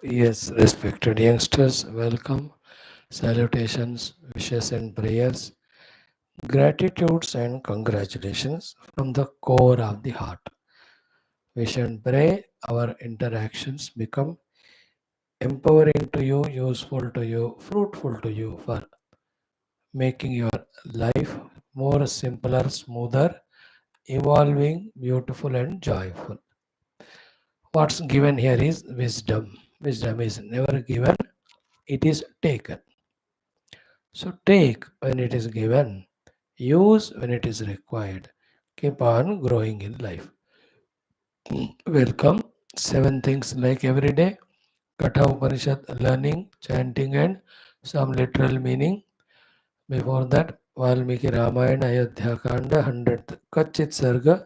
Yes, respected youngsters, welcome. Salutations, wishes, and prayers, gratitudes, and congratulations from the core of the heart. Wish and pray our interactions become empowering to you, useful to you, fruitful to you for making your life more simpler, smoother, evolving, beautiful, and joyful. What's given here is wisdom. Wisdom is never given, it is taken. So take when it is given, use when it is required. Keep on growing in life. Welcome. Seven things like every day. Katha Upanishad learning, chanting, and some literal meaning. Before that, Valmiki Ramayana Ayodhya Kanda 100th Kachit Sarga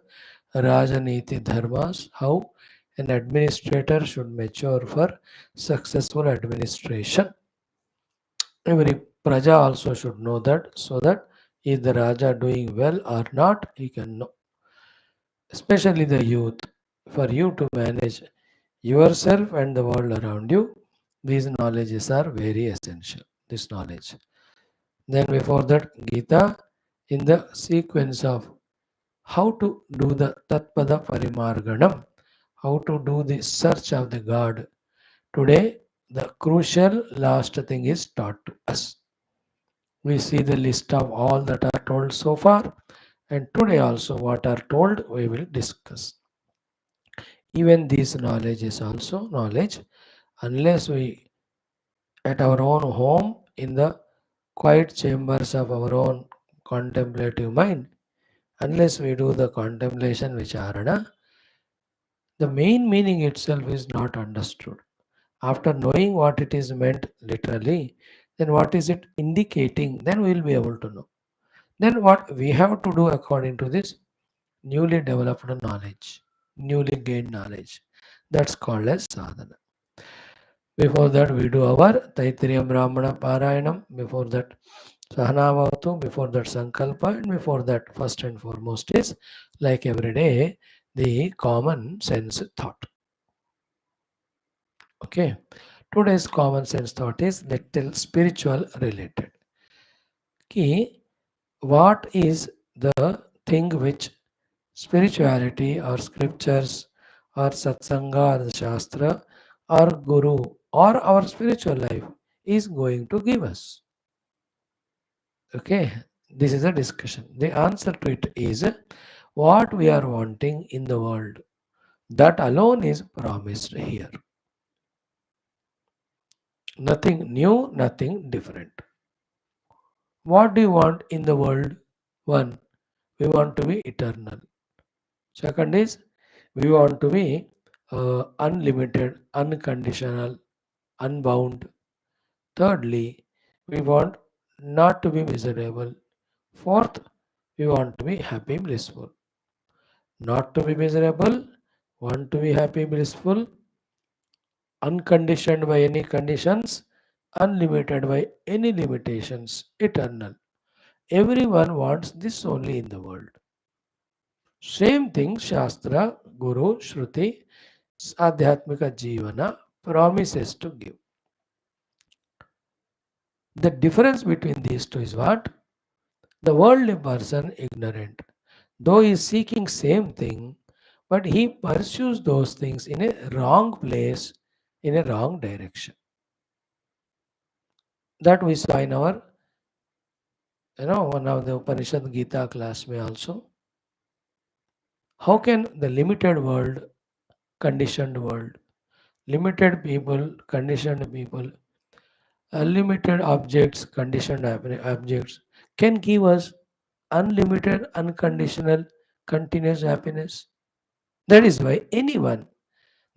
Raja Neethi Dharmas. How an administrator should mature for successful administration. Every praja also should know that, so that is the Raja doing well or not, he can know. Especially the youth, for you to manage yourself and the world around you, these knowledges are very essential. This knowledge. Then before that, Geetha, in the sequence of how to do the Tatpada Parimarganam, how to do the search of the God. Today, the crucial last thing is taught to us. We see the list of all that are told so far, and today also what are told we will discuss. Even this knowledge is also knowledge unless we at our own home in the quiet chambers of our own contemplative mind, unless we do the contemplation vicharana, the main meaning itself is not understood. After knowing what it is meant literally, then what is it indicating, then we will be able to know. Then what we have to do according to this newly developed knowledge, newly gained knowledge, that's called as sadhana. Before that, we do our Taittiriya Brahmana Parayanam. Before that, Sahanavatu. Before that, Sankalpa. And before that, first and foremost is, like every day, the common sense thought. Okay. Today's common sense thought is little spiritual related. Ki, what is the thing which spirituality or scriptures or satsanga or the shastra or guru or our spiritual life is going to give us? Okay, this is a discussion. The answer to it is what we are wanting in the world. That alone is promised here. Nothing new, nothing different. What do you want in the world? One, we want to be eternal. Second is, we want to be unlimited, unconditional, unbound. Thirdly, we want not to be miserable. Fourth, we want to be happy, blissful. Not to be miserable, want to be happy, blissful, unconditioned by any conditions, unlimited by any limitations, eternal. Everyone wants this only in the world. Same thing Shastra, Guru, Shruti, Adhyatmika Jivana promises to give. The difference between these two is what? The worldly person ignorant, though he is seeking same thing, but he pursues those things in a wrong place, in a wrong direction. That we saw in our, one of the Upanishad Gita class may also. How can the limited world, conditioned world, limited people, conditioned people, limited objects, conditioned objects, can give us unlimited, unconditional, continuous happiness? That is why anyone,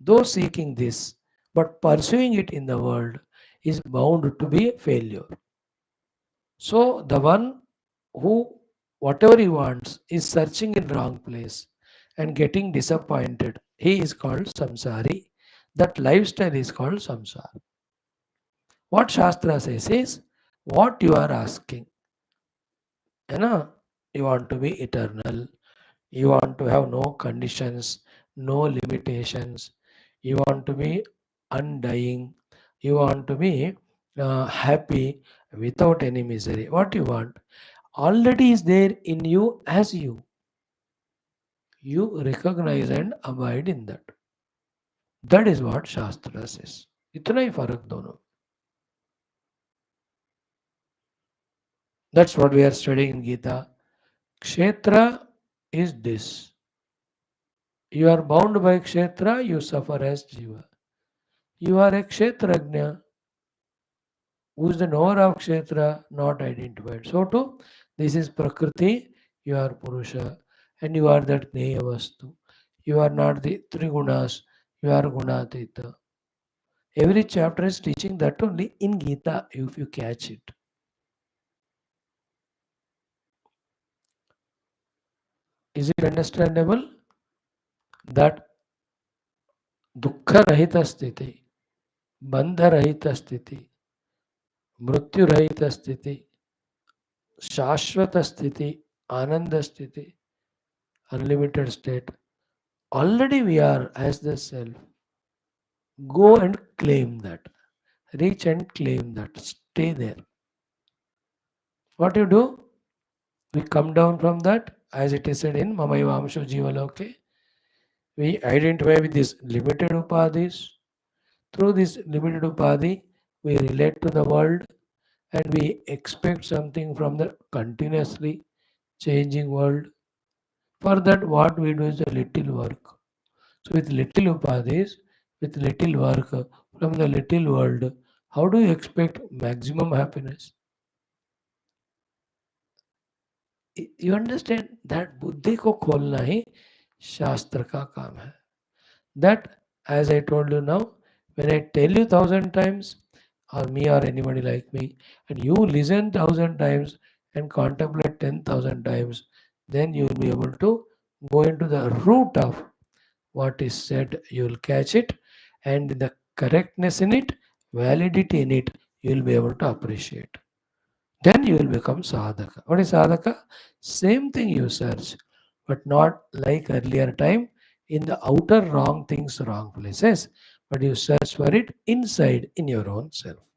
though seeking this, but pursuing it in the world, is bound to be a failure. So the one who, whatever he wants, is searching in wrong place and getting disappointed, he is called samsari. That lifestyle is called samsara. What Shastra says is, what you are asking, you know, you want to be eternal, you want to have no conditions, no limitations, you want to be undying. You want to be happy without any misery. What you want already is there in you as you. You recognize and abide in that. That is what Shastra says. इतना ही फर्क दोनों. That's what we are studying in Gita. Kshetra is this. You are bound by Kshetra, you suffer as Jiva. You are a Kshetrajna. Who is the knower of Kshetra? Not identified. So too, this is Prakriti, you are Purusha, and you are that Neya Vastu. You are not the three gunas, you are Gunatita. Every chapter is teaching that only in Gita, if you catch it. Is it understandable? That Dukkha Rahita Sthiti, Bandha Rahita Sthiti, Mrityu Rahita Sthiti, Shashvata Sthiti, Ananda Sthiti, unlimited state. Already we are as the self. Go and claim that. Reach and claim that. Stay there. What you do? We come down from that, as it is said in Mamayvamsho Jivaloke. We identify with these limited upadhis. Through this limited upadhi, we relate to the world and we expect something from the continuously changing world. For that, what we do is a little work. So, with little upadhis, with little work from the little world, how do you expect maximum happiness? You understand that बुद्धि को खोलना ही शास्त्र का काम है. That, as I told you now, when I tell you 1,000 times, or me or anybody like me, and you listen 1,000 times and contemplate 10,000 times, then you will be able to go into the root of what is said. You will catch it, and the correctness in it, validity in it, you will be able to appreciate. Then you will become sadhaka. What is sadhaka? Same thing you search, but not like earlier time in the outer wrong things, wrong places, but you search for it inside in your own self.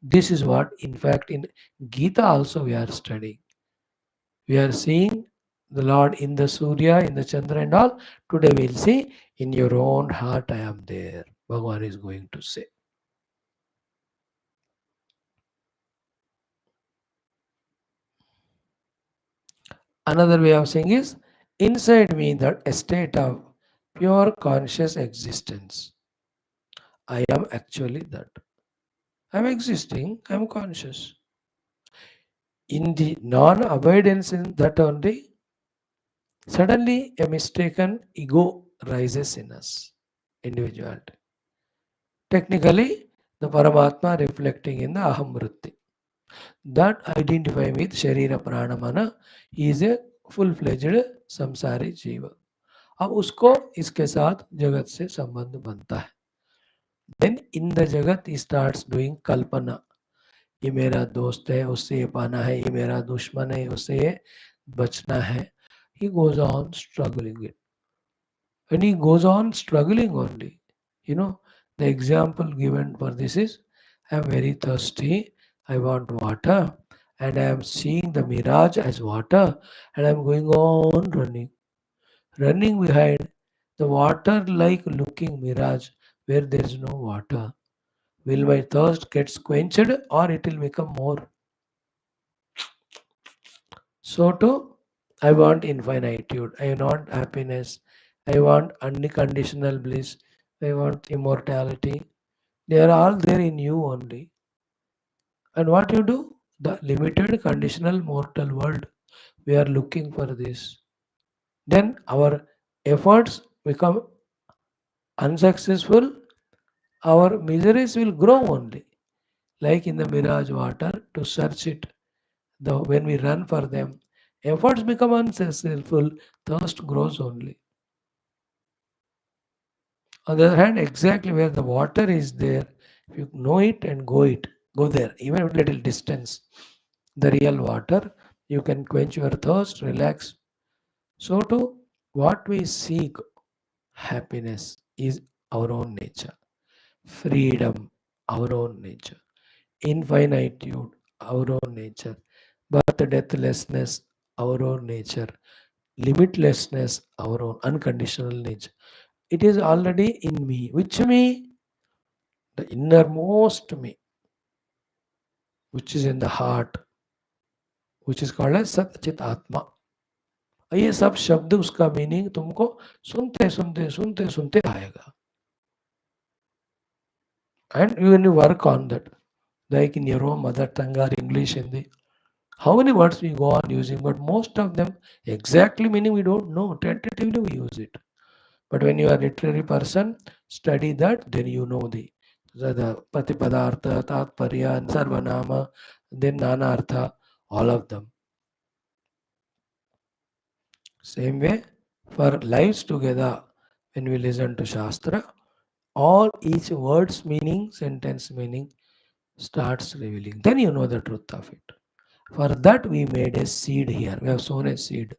This is what, in fact, in Gita also we are studying. We are seeing the Lord in the Surya, in the Chandra and all. Today we will see in your own heart I am there. Bhagavan is going to say. Another way of saying is inside me that a state of pure conscious existence. I am actually that. I am existing, I am conscious. In the non-avoidance in that only, suddenly a mistaken ego rises in us, individuality. Technically, the Paramatma reflecting in the Aham Vritti. That identify with Sharira Pranamana, he is a full-fledged samsari jiva. अब उसको इसके साथ जगत से संबंध बनता है. Then in the जगत ही स्टार्ट्स डूइंग कल्पना. ये मेरा दोस्त है, उससे ये पाना है, ये मेरा दुश्मन है, उससे ये बचना है. He goes on struggling it. And he goes on struggling only. You know, the example given for this is, I am very thirsty, I want water, and I am seeing the mirage as water, and I am going on running behind the water like looking mirage where there is no water. Will my thirst gets quenched or it will become more? So too, I want infinitude. I want happiness. I want unconditional bliss. I want immortality. They are all there in you only. And what you do? The limited conditional mortal world. We are looking for this. Then our efforts become unsuccessful. Our miseries will grow only. Like in the mirage water, to search it. When we run for them, efforts become unsuccessful, thirst grows only. On the other hand, exactly where the water is there, if you know it and go there, even with little distance, the real water, you can quench your thirst, relax. So too, what we seek, happiness, is our own nature. freedom, our own nature, infinitude, our own nature, birth, deathlessness, our own nature, limitlessness, our own unconditional nature. It is already in me. Which me? The innermost me, which is in the heart, which is called as Sat Chit Atma. ये सब शब्द उसका meaning तुमको सुनते सुनते सुनते सुनते आएगा. And when you work on that, like in your own mother tongue or English, Hindi, how many words we go on using, but most of them exactly meaning we don't know. Tentatively we use it. But when you are a literary person, study that, then you know the Patipadartha, Tatparya, and Sarvanama, then Nanartha, all of them. Same way, for lives together, when we listen to Shastra, all each word's meaning, sentence meaning starts revealing. Then you know the truth of it. For that, we made a seed here. We have sown a seed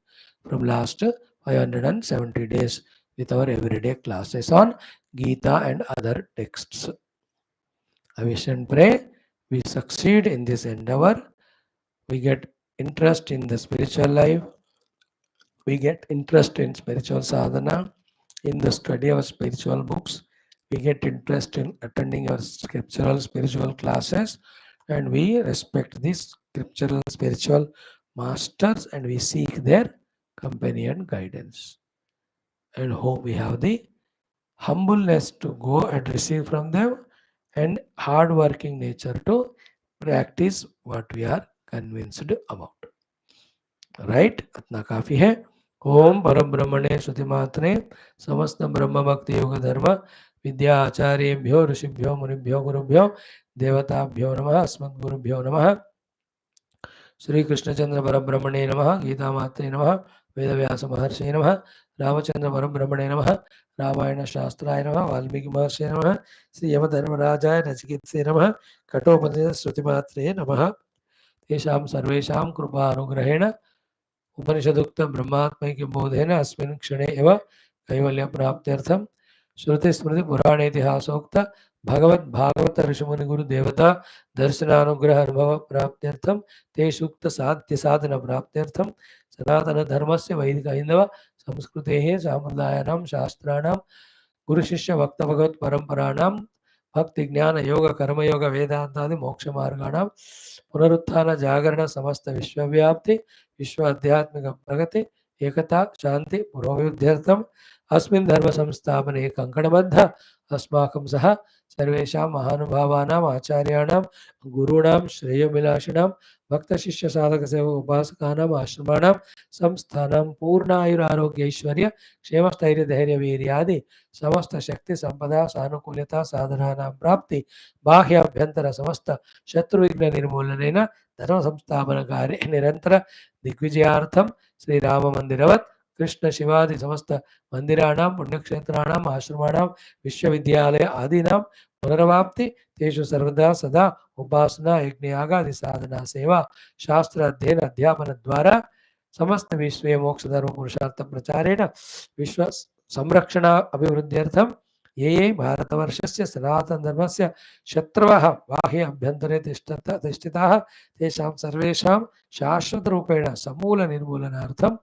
from last 570 days with our everyday classes on Geetha and other texts. I wish and pray we succeed in this endeavor. We get interest in the spiritual life. We get interest in spiritual sadhana, in the study of spiritual books. We get interest in attending our scriptural spiritual classes, and we respect these scriptural spiritual masters and we seek their company and guidance. And hope we have the humbleness to go and receive from them and hard working nature to practice what we are convinced about. Right, इतना काफी है. ओम परम ब्रह्मणे श्रुति मात्रे समस्त ब्रह्म भक्ति योग धर्म विद्या आचार्येभ्यो ऋषिभ्यो मुनिभ्यो गुरुभ्यो देवताभ्यो नमः. अस्मद् गुरुभ्यो नमः. श्री कृष्णचंद्र परब्रह्मणे नमः. गीता मात्रे नमः. वेदव्यास महर्षि नमः. रामचंद्र परब्रह्मणे नमः. रामायण शास्त्राय नमः. वाल्मीकि महर्षि नमः. श्री यमधर्मराजाय नचिकेत्से नमः. कठोपनिषद श्रुतिमात्रे नमः. तेषां सर्वेषां कृपानुग्रहेण उपनिषदुक्त ब्रह्मात्मैक्य बोधेन अस्मिन् क्षणे एव कैवल्य प्राप्त्यर्थं श्रुति स्मृति पुराणेतिहासोक्त भगवद् भागवत ऋषिमुनि गुरु देवता दर्शनानुग्रह अनुभव प्राप्त्यर्थं ते सूक्त साध्य साधन प्राप्त्यर्थं सनातन धर्मस्य वैदिक हिंदव संस्कृतेः साम्प्रदायानां शास्त्राणां गुरु शिष्य भक्त भगवत परंपराणां भक्ति ज्ञान योग कर्मयोग वेदांतादि मोक्ष मार्गाणां पुनरुत्थान जागरण समस्त विश्वव्याप्ति विश्व आध्यात्मिक प्रगति एकता शांति पुरोभिवृद्ध्यर्थम अस्मिन् धर्म संस्थापने कंकणबद्ध अस्माकं सह सर्वेषां महानुभावानां आचार्याणां गुरूणां श्रेयोभिलाषिणां भक्त शिष्य साधक सेवक उपासकानां आश्रमाणां संस्थानां पूर्णायुरारोग्य ऐश्वर्य क्षेम स्थैर्य धैर्य वीर्यादि समस्त शक्ति संपदा सानुकूल्यता साधनानां प्राप्ति बाह्याभ्यंतर समस्त शत्रु विघ्न निर्मूलनेन धर्म संस्थापन कार्य निरंतर दिग्विजयार्थम श्री राम मंदिरवत् कृष्ण शिवादि समस्त मंदिराणां पुण्यक्षेत्राणां आश्रमाणां विश्वविद्यालय आदीनां पुनर्वाप्ति तेषु सर्वदा सदा उपासना यज्ञ यागादि साधना सेवा शास्त्र अध्ययन अध्यापन द्वारा समस्त विश्व मोक्ष धर्म पुरुषार्थ प्रचारेण विश्व संरक्षण अभिवृद्ध्यर्थं ये भारतवर्षस्य सनातन धर्मस्य शत्रवः बाह्य अभ्यन्तरे तिष्ठिताः तेषां सर्वेषां शाश्वतरूपेण समूल निर्मूलनार्थम्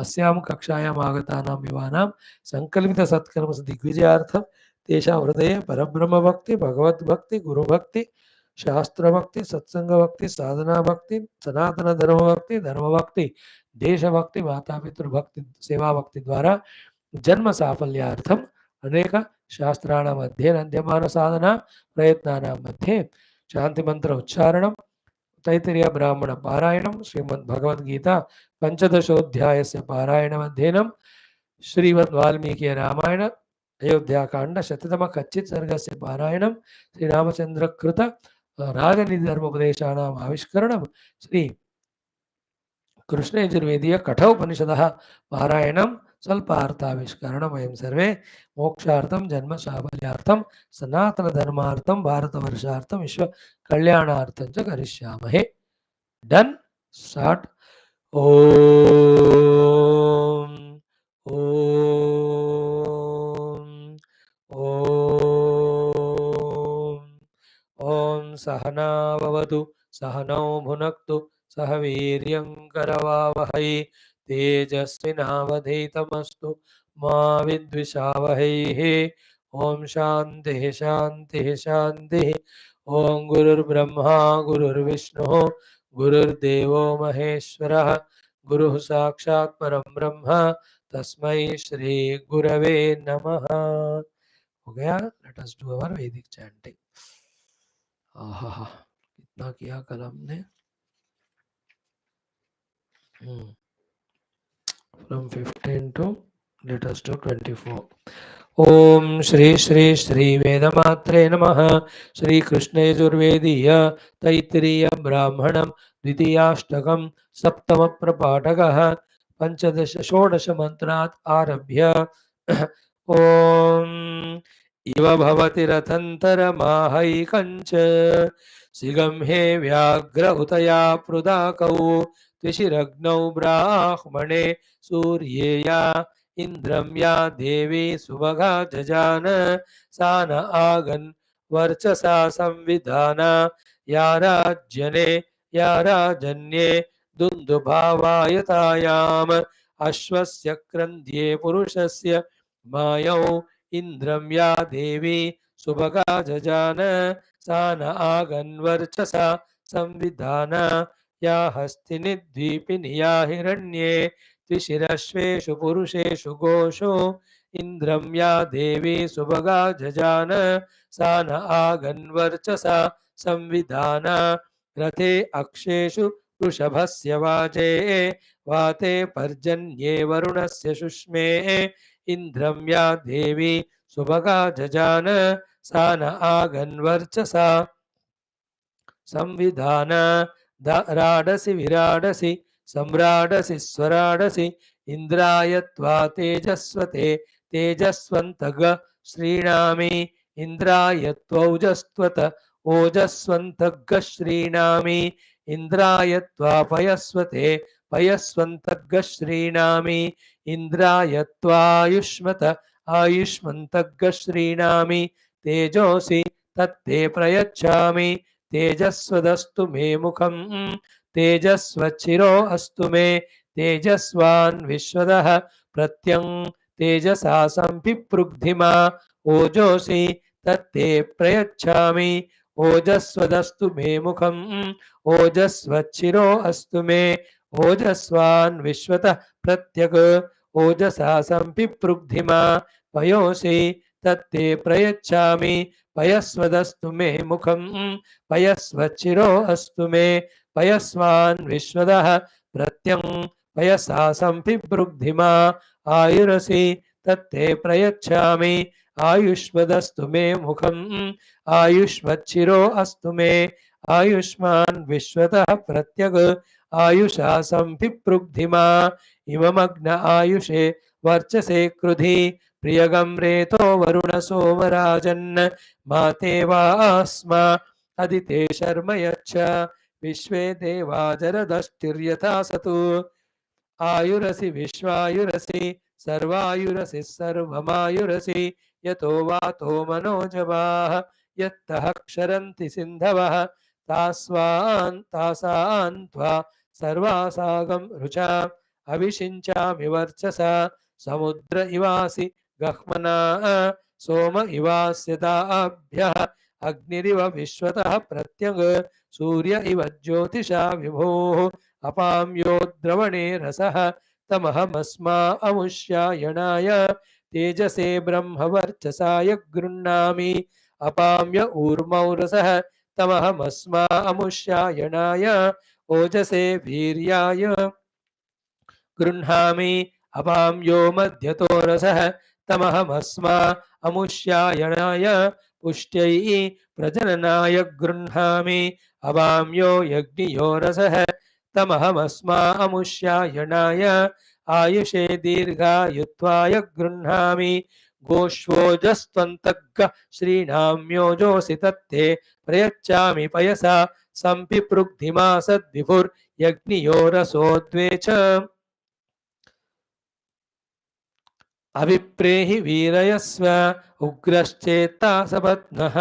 अस्यां कक्षायाम् आगतानां युवानां संकल्पित सत्कर्म दिग्विजयार्थं तेषां हृदये परब्रह्म भक्ति भगवद्भक्ति गुरुभक्ति शास्त्रभक्ति सत्संगभक्ति साधना भक्ति सनातन धर्मभक्ति धर्मभक्ति देशभक्ति माता पितृभक्ति सेवा भक्ति द्वारा जन्म साफल्यार्थम अनेक शास्त्राणाम अध्ययन अध्ययन साधना प्रयत्नानां मध्ये शांति मंत्र उच्चारणं तैत्तिरीय ब्राह्मण पारायणं श्रीमद् भगवद गीता पंचदशोध्यायस्य पारायणम् अध्ययनं श्रीमद् वाल्मीकि रामायण अयोध्याकांड शततम कच्चित् सर्गस्य पारायणं श्री रामचंद्र कृत राजनीति धर्मोपदेशानाम् आविष्करणं श्री कृष्ण यजुर्वेदीय कठोपनिषदः पारायणं स्वल्पार्थाविष्करणं वयं सर्वे मोक्षार्थं जन्म साफल्यार्थं सनातन धर्मार्थं भारतवर्षार्थं विश्व कल्याणार्थं च करिष्यामहे. Done start. ओम ओम ओम सहना भवतु सहनौ भुनक्तु सह वीर्यं करवावहै तेजस्विनावधीतमस्तु मा विद्विषावहैः। ओम शांति शांति शांति। ओम गुरुर्ब्रह्मा गुरुर्विष्णुः गुरुर्देवो महेश्वरः गुरुः साक्षात् परम ब्रह्म तस्मै श्री गुरवे नमः। हो गया। लेट अस डू अवर वैदिक चैंटिंग। आहा कितना किया कल हमने। From 15 to let us do 24। Om Shri Shri Shri वेदमात्रे नमः। श्री कृष्ण यजुर्वेदीय तैत्तिरीय ब्राह्मणम द्वितीयाष्टकम सप्तम प्रपाठकः पंचदश षोडश मंत्रात् आरभ्य ओम इव भवति रथन्तरमाहैकञ्च सिगम्हे व्याघ्र उतया पृदाकौ त्रिशिरग्नौ ब्राह्मणे सूर्येया इंद्रम या देवी सुभगा जजान सा न आगन वर्चसा संविधाना या राज्यने या राजन्ये दुन्दुभावायतायाम अश्वस्य क्रन्ध्ये पुरुषस्य मायौ इंद्रम या देवी सुभगा जजान सा न आगन वर्चसा संविधाना या हस्तिनि द्वीपिनि या हिरण्ये त्रिशिरश्वेषु पुरुषेषु गोषो इंद्रम या देवी सुभगा जजान सा न आगन्वर्चसा संविधाना रथे अक्षेषु वृषभस्य वाजे वाते पर्जन्ये वरुणस्य शुष्मे इंद्रम या देवी सुभगा जजान सा न आगन्वर्चसा संविधान राडसि विराडसि सम्राडसि स्वराडसि इंद्रायत्वा तेजस्वते तेजस्वन्तग श्रीणामि इंद्रायत्वौजस्त्वत ओजस्वन्तग श्रीणामि इंद्रायत्वा पयस्वते पयस्वन्तग श्रीणामि इंद्रायत्वायुष्मत आयुष्मन्तग श्रीणामि तेजोसि तत्ते प्रयच्छामि तेजस्वदस्तु मे मुखं तेजस्वचिरो अस्तु मे तेजस्वान् विश्वदः प्रत्यं तेजसा सम्पिपृग्धिमा ओजोसि तत्ते प्रयच्छामि ओजस्वदस्तु मे मुखं ओजस्वचिरो अस्तु मे ओजस्वान् विश्वतः प्रत्यग ओजसा सम्पिपृग्धिमा पयोसि तत्ते प्रयच्छामि पयस्वदस्तु मे मुखं पयस्वचिरो अस्तु मे पयस्वान् विश्वदः प्रत्यं पयसा सम्पिबृद्धिमा आयुरसि तत्ते प्रयच्छामि आयुष्मदस्तु मे मुखं आयुष्मच्चिरो अस्तु मे आयुष्मान् विश्वतः प्रत्यग आयुषा सम्पिबृद्धिमा इममग्न आयुषे वर्चसे क्रुधि प्रियगं रेतो वरुण सोमराजन् माते वास्मा अदिते शर्म यच्छ विश्वे देवा जरदष्टिर्यथा सतु आयुरसि विश्वायुरसि सर्वायुरसि सर्वमायुरसि यतो वातो मनोजवाः यत्तः क्षरन्ति सिन्धवः तास्वान् तासान् त्वा सर्वासागं रुचाम् अभिषिञ्चामि वर्चसा समुद्र इवासि गह्मना सोम इवास्यताभ्यः अग्निरिव विश्वतः प्रत्यग सूर्य इव ज्योतिषा विभोः अपाम्यो द्रवणे रसः तमहमस्मा अमुष्यायणाय तेजसे ब्रह्मवर्चसाय गृह्णामि अपाम्य ऊर्मौ रसः तमहमस्मा अमुष्यायणाय ओजसे वीर्याय गृह्णामि अपाम्यो मध्यतो रसः तमहमस्मा अमुष्यायणाय पुष्ट्यै प्रजननाय गृह्णामि अपाम्यो यज्ञियो रसः तमहमस्मा अमुष्यायणाय आयुषे दीर्घायुत्वाय गृह्णामि गोष्वोजस्त्वन्तग्ग श्रीणाम्योजोऽसि तत्ते प्रयच्छामि पयसा सम्पिपृग्धिमा सद्विभुर्यज्ञियो रसो द्वे च अभिप्रेहि वीरयस्व उग्रश्चेत्ता सपत्नः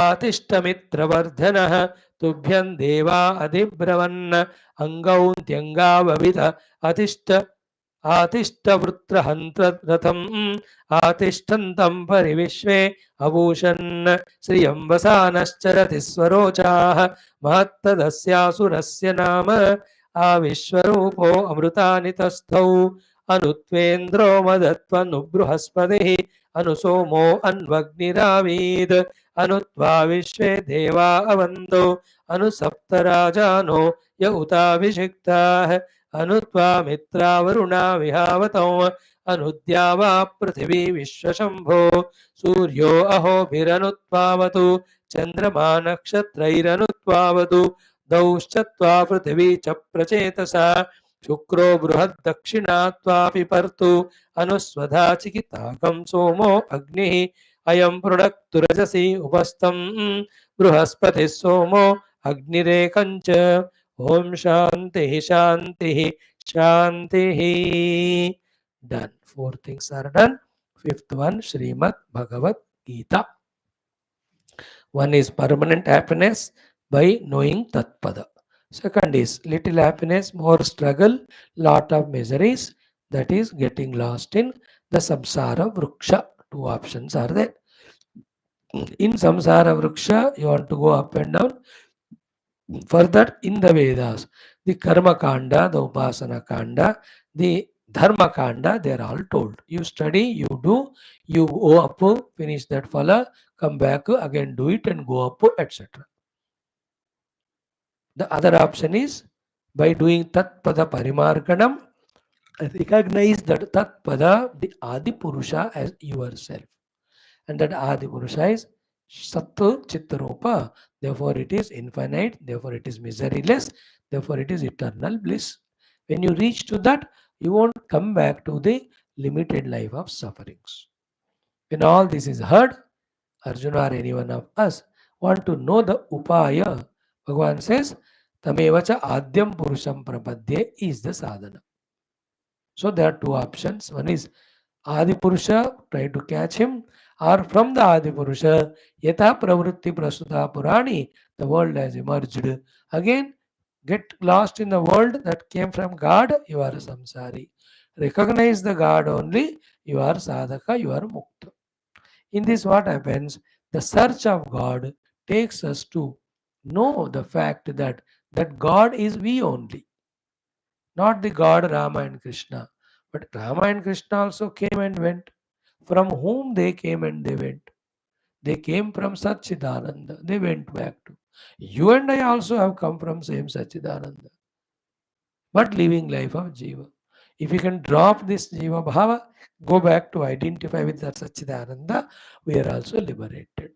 आतिष्ठमित्रवर्धनः तुभ्यं देवा अधिब्रवन् अङ्गौन्त्यङ्गावविद अतिष्ठ आतिष्ठवृत्रहन्त्ररथम् आतिष्ठन्तं परिविश्वे अभूषन् श्रियं वसानश्चरति स्वरोचाः महत्तदस्यासुरस्य नाम आविश्वरूपो अमृतानि तस्थौ अनुत्वेन्द्रो मदत्वनुबृहस्पतिः अनुसोमो अन्वग्निरावीद् अनुत्वा विश्वे देवा अवन्दो अनुसप्तराजानो य उताभिषिक्ताः अनुत्वा मित्रावरुणा विहावतौ अनुद्यावा पृथिवी विश्वशम्भो सूर्यो अहोभिरनुत्वावतु चन्द्रमा नक्षत्रैरनुत्वावतु दौश्चत्वा पृथिवी च प्रचेतसा शुक्रो बृहद्दक्षिणात्वापि पर्तु अनुस्वधा चिकिताकं सोमो अग्निः अयं पृणक्तु रजसि उपस्थं बृहस्पतिः सोमो अग्निरेकञ्च ओम शांति शांति शांति. Done. Four things are done. Fifth one, Srimad Bhagavad Geetha. One is permanent happiness by knowing Tatpada. Second is little happiness, more struggle, lot of miseries. That is getting lost in the samsara vruksha. Two options are there. In samsara vruksha, you want to go up and down. Further, in the Vedas, the Karma Kanda, the Upasana Kanda, the Dharma Kanda, they are all told. You study, you do, you go up, finish that phala, come back, again do it and go up, etc. The other option is by doing Tatpada Parimarkanam, recognize that Tatpada, the Adi Purusha, as yourself. And that Adi Purusha is Sattva Chittarupa. Therefore, it is infinite. Therefore, it is miseryless. Therefore, it is eternal bliss. When you reach to that, you won't come back to the limited life of sufferings. When all this is heard, Arjuna or any one of us want to know the upaya. Bhagavan says, Tamevacha Adyam Purusham Prapadye is the sadhana. So there are two options. One is Adi Purusha, try to catch him, or from the Adi Purusha, Yatha Pravritti Prasuta Purani, the world has emerged. Again, get lost in the world that came from God, you are a samsari. Recognize the God only, you are sadhaka, you are mukta. In this, what happens? The search of God takes us to know the fact that God is we only, not the God Rama and Krishna. But Rama and Krishna also came and went. From whom they came and they went? They came from Satchidananda. They went back to. You and I also have come from same Satchidananda, but living life of Jiva. If you can drop this Jiva Bhava, go back to identify with that Satchidananda, we are also liberated.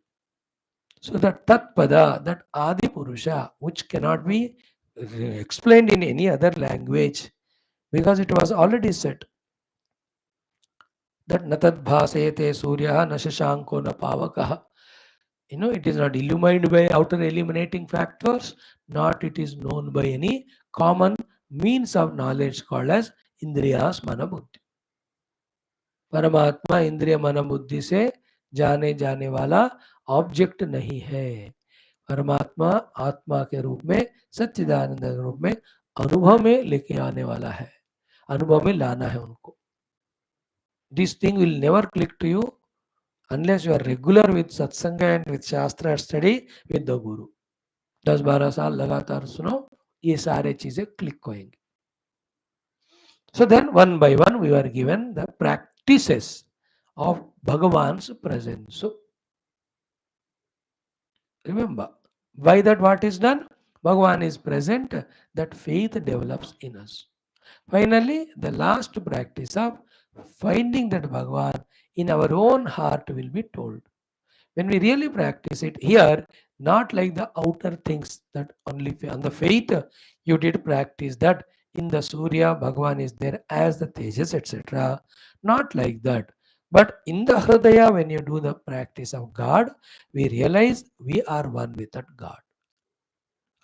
So that Tatpada, that Adi Purusha, which cannot be explained in any other language, because it was already said that Natad Bhasete Surya Nashashanko na Pavakaha. It is not illumined by outer eliminating factors, not it is known by any common means of knowledge called as Indriyas Mana Buddhi. परमात्मा इंद्रिय मन बुद्धि से जाने जाने वाला object नहीं है. परमात्मा आत्मा के रूप में, सच्चिदानंद के रूप में अनुभव में लेके आने वाला है, अनुभव में लाना है उनको. This thing will never click to you unless you are regular with satsanga and with shastra study with the guru. 10-12 साल लगातार सुनो, ये सारे चीजें क्लिक होंगे. So then one by one we were given the practices of Bhagavan's presence. So remember, by that what is done? Bhagavan is present, that faith develops in us. Finally, the last practice of finding that Bhagavan in our own heart will be told. When we really practice it here, not like the outer things that only on the faith you did practice that in the Surya Bhagavan is there as the Tejas, etc. Not like that. But in the Hridaya, when you do the practice of God, we realize we are one with that God.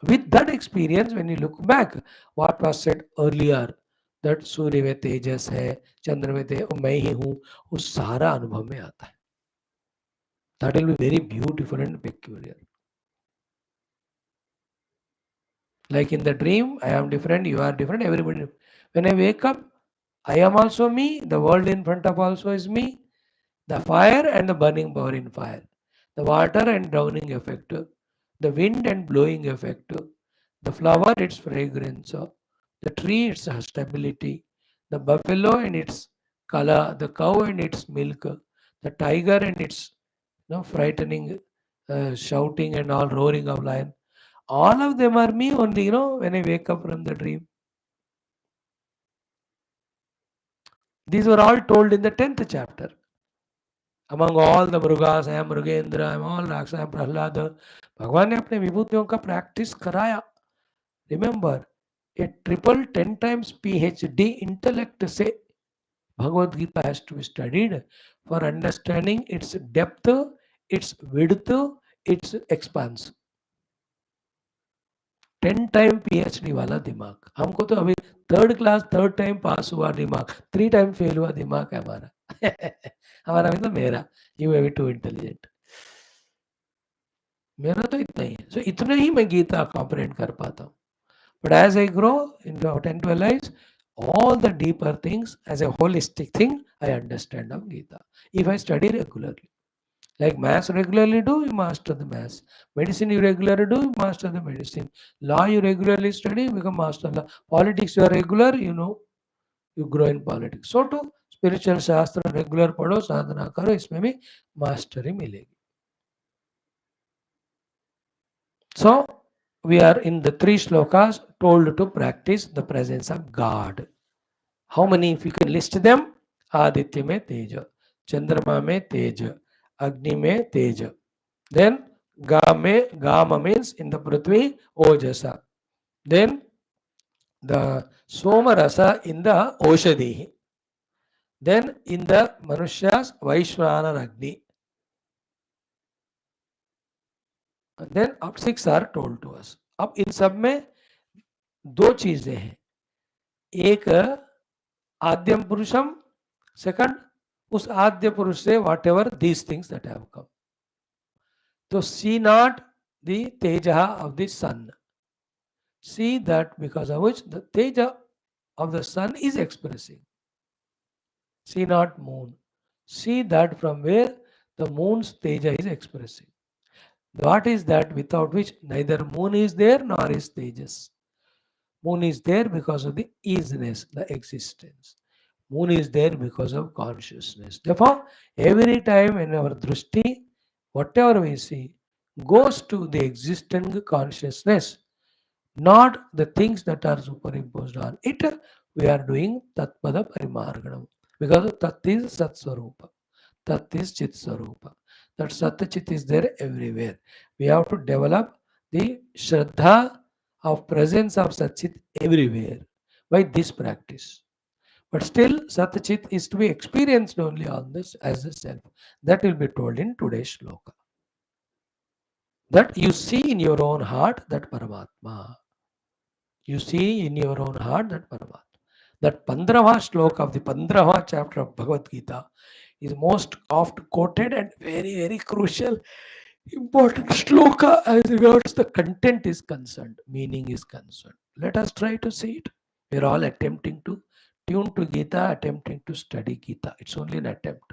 With that experience, when you look back, what was said earlier, that सूर्य में तेजस है, चंद्र में मैं ही हूँ, वो सारा अनुभव में आता है. That will be very beautiful and peculiar. Like in the dream, I am different, you are different, everybody. When I wake up, I am also me, the world in front of also is me, the fire and the burning power in fire, the water and drowning effect, the wind and blowing effect, the flower, its fragrance, the tree, its stability, the buffalo and its color, the cow and its milk, the tiger and its frightening shouting and all roaring of lion. All of them are me only, when I wake up from the dream. These were all told in the 10th chapter. Among all the Mrugas, I am Mrugendra, I am all Raksa, I am Prahlada. भगवान ने अपने विभूतियों का practice कराया. Remember, a triple 10 times PhD intellect से Bhagavad Gita has to be studied for understanding its depth, its width, its expanse. 10 time PhD वाला दिमाग. हमको तो अभी 3rd class 3rd time pass हुआ दिमाग, 3 टाइम फेल हुआ दिमाग है हमारा. हमारा मतलब मेरा. You may be to intelligent. मेरा तो इतना ही है. सो इतना ही मैं गीता कॉम्प्रिहेंड कर पाता हूँ. But as I grow tend to realise all the deeper things as a holistic thing, I understand of Gita. If I study regularly, like maths regularly do, you master the maths. Medicine you regularly do, you master the medicine. Law you regularly study, you become master law. Politics you are regular, you grow in politics. So too, spiritual shastra regular पढ़ो, साधना करो, इसमें भी mastery मिलेगी. So we are in the 3 shlokas told to practice the presence of God. How many, if you can list them? Aditya में तेज, चंद्रमा में तेज, अग्नि में तेज. Then Gama means in the Prithvi, Ojasa. Then the Soma Rasa in the Oshadhi. Then in the Manushas, Vaishvana Agni. Then up 6 are told to us. अब इन सब में 2 चीजें हैं. एक आद्यम पुरुषम, सेकंड उस आद्य पुरुष से whatever these things that have come. तो सी नॉट द तेजः of the sun. See that because of which the teja of the sun is expressing. See not moon. See that from where the moon's teja is expressing. What is that without which neither moon is there nor is tejas? Moon is there because of the isness, the existence. Moon is there because of consciousness. Therefore, every time in our drushti, whatever we see goes to the existing consciousness, not the things that are superimposed on it. We are doing Tatpada Parimarganam because Tat is Sat Swarupa, Tat is Chit Swarupa. That Sat Chit is there everywhere. We have to develop the Shraddha of presence of Sat Chit everywhere by this practice. But still, Sat Chit is to be experienced only on this as a self. That will be told in today's shloka. That you see in your own heart that Paramatma. You see in your own heart that Paramatma. That 15th shloka of the 15th chapter of Bhagavad Gita is most oft quoted and very, very crucial, important shloka as regards the content is concerned, meaning is concerned. Let us try to see it. We are all attempting to tune to Gita, attempting to study Gita. It's only an attempt.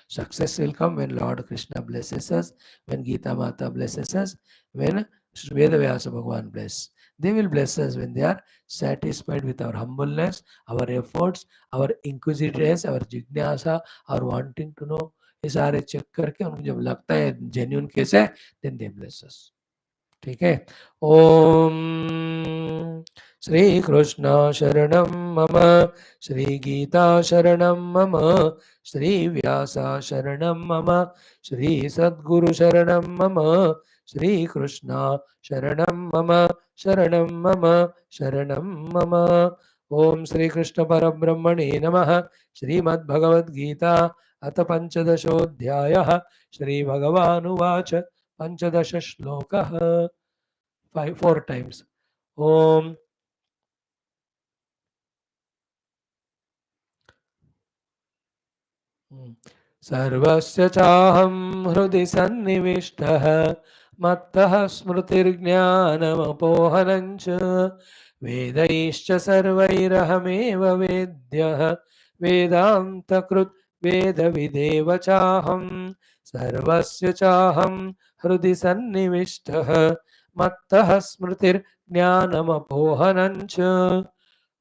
Success will come when Lord Krishna blesses us, when Gita Mata blesses us, when Vedavyasa Bhagavan bless. They will bless us when they are satisfied with our humbleness, our efforts, our inquisitiveness, our jignasa, our wanting to know. ये सारे check करके उनको जब लगता है genuine case है, then they bless us. ठीक है. ओम श्री कृष्ण शरणम मम, श्री गीता शरणम मम, श्री व्यास शरणम मम, श्री सद्गुरु शरणम मम, श्री कृष्ण शरणम मम, शरणम मम, शरणम मम. ओम श्री कृष्ण परब्रह्मणे नमः. श्रीमद्भगवद्गीता अथ पंचदशोऽध्यायः. श्री भगवानुवाच. पंचदश श्लोकः. 4 times. Om सर्वस्य चाहं हृदि सन्निविष्टः मत्तः स्मृतिर्ज्ञानमपोहनं च वेदैश्च सर्वैरहमेव वेद्यः वेदान्तकृत् वेदविदेव चाहं सर्वस्य चाहं हृदि सन्निविष्टः मत्तः स्मृतिर्ज्ञानमपोहनं च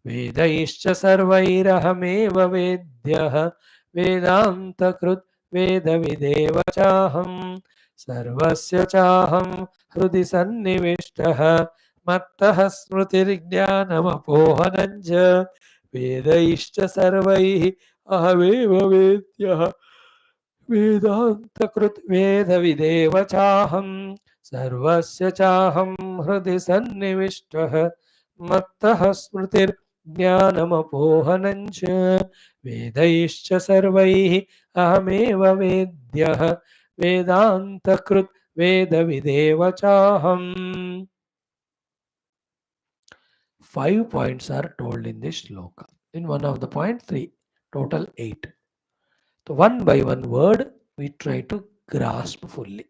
वेदैश्च सर्वैरहमेव वेद्यः वेदान्तकृत् वेदविदेव चाहं सर्वस्य चाहं हृदि सन्निविष्टः मत्तः स्मृतिर्ज्ञानमपोहनं च वेदैश्च सर्वैः अहमेव वेद्यः वेदान्तकृत् वेदविदेव चाहं सर्वस्य चाहं हृदि सन्निविष्टः मत्तः स्मृतिर्ज्ञानमपोहनं च वेदैश्च सर्वैः अहमेव वेद्यः वेदान्तकृत् वेदविदेव चाहम्. 5 points are told in this shloka. In one of the point 3, total 8. So one by one word we try to grasp fully.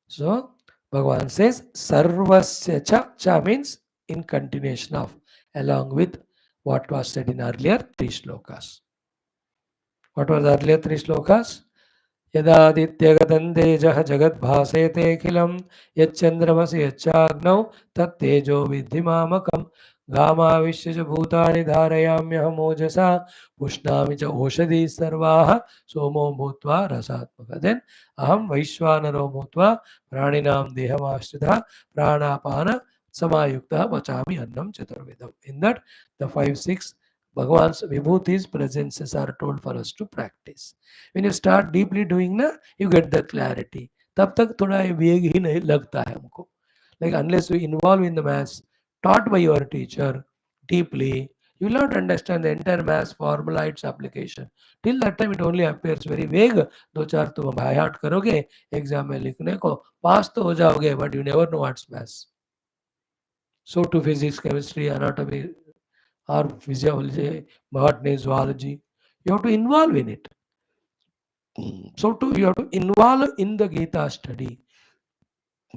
So Bhagavan says sarvasya cha. Cha means in continuation of, along with what was said in earlier 3 shlokas. What was earlier 3 shlokas? यदादित्यगतं तेजः जगद्भासेतेऽखिलं यच्चन्द्रमसि यच्चाग्नौ तत्तेजो विद्धि मामकं गामाविश्य च भूतानि धारयाम्यहमोजसा पुष्णामि च ओषधीः सर्वाः सोमो भूत्वा रसात्मकः. Then अहं वैश्वानरो भूत्वा प्राणिनां देहमाश्रितः प्राणापान समायुक्तः पचामि अन्नं चतुर्विधम्. In that the 5-6 Bhagavan's Vibhutis presences are told for us to practice. When you start deeply doing na, you get the clarity. तब तक थोड़ा वेग ही नहीं लगता है हमको. Like unless you involve in the maths taught by your teacher deeply, you will not understand the entire maths formula, its application. Till that time it only appears very vague. दो चार तुम by heart करोगे exam में लिखने को पास तो हो जाओगे, but you never know what's maths. So to physics, chemistry, anatomy, or physiology, botany, zoology, you have to involve in it. So you have to involve in the Gita study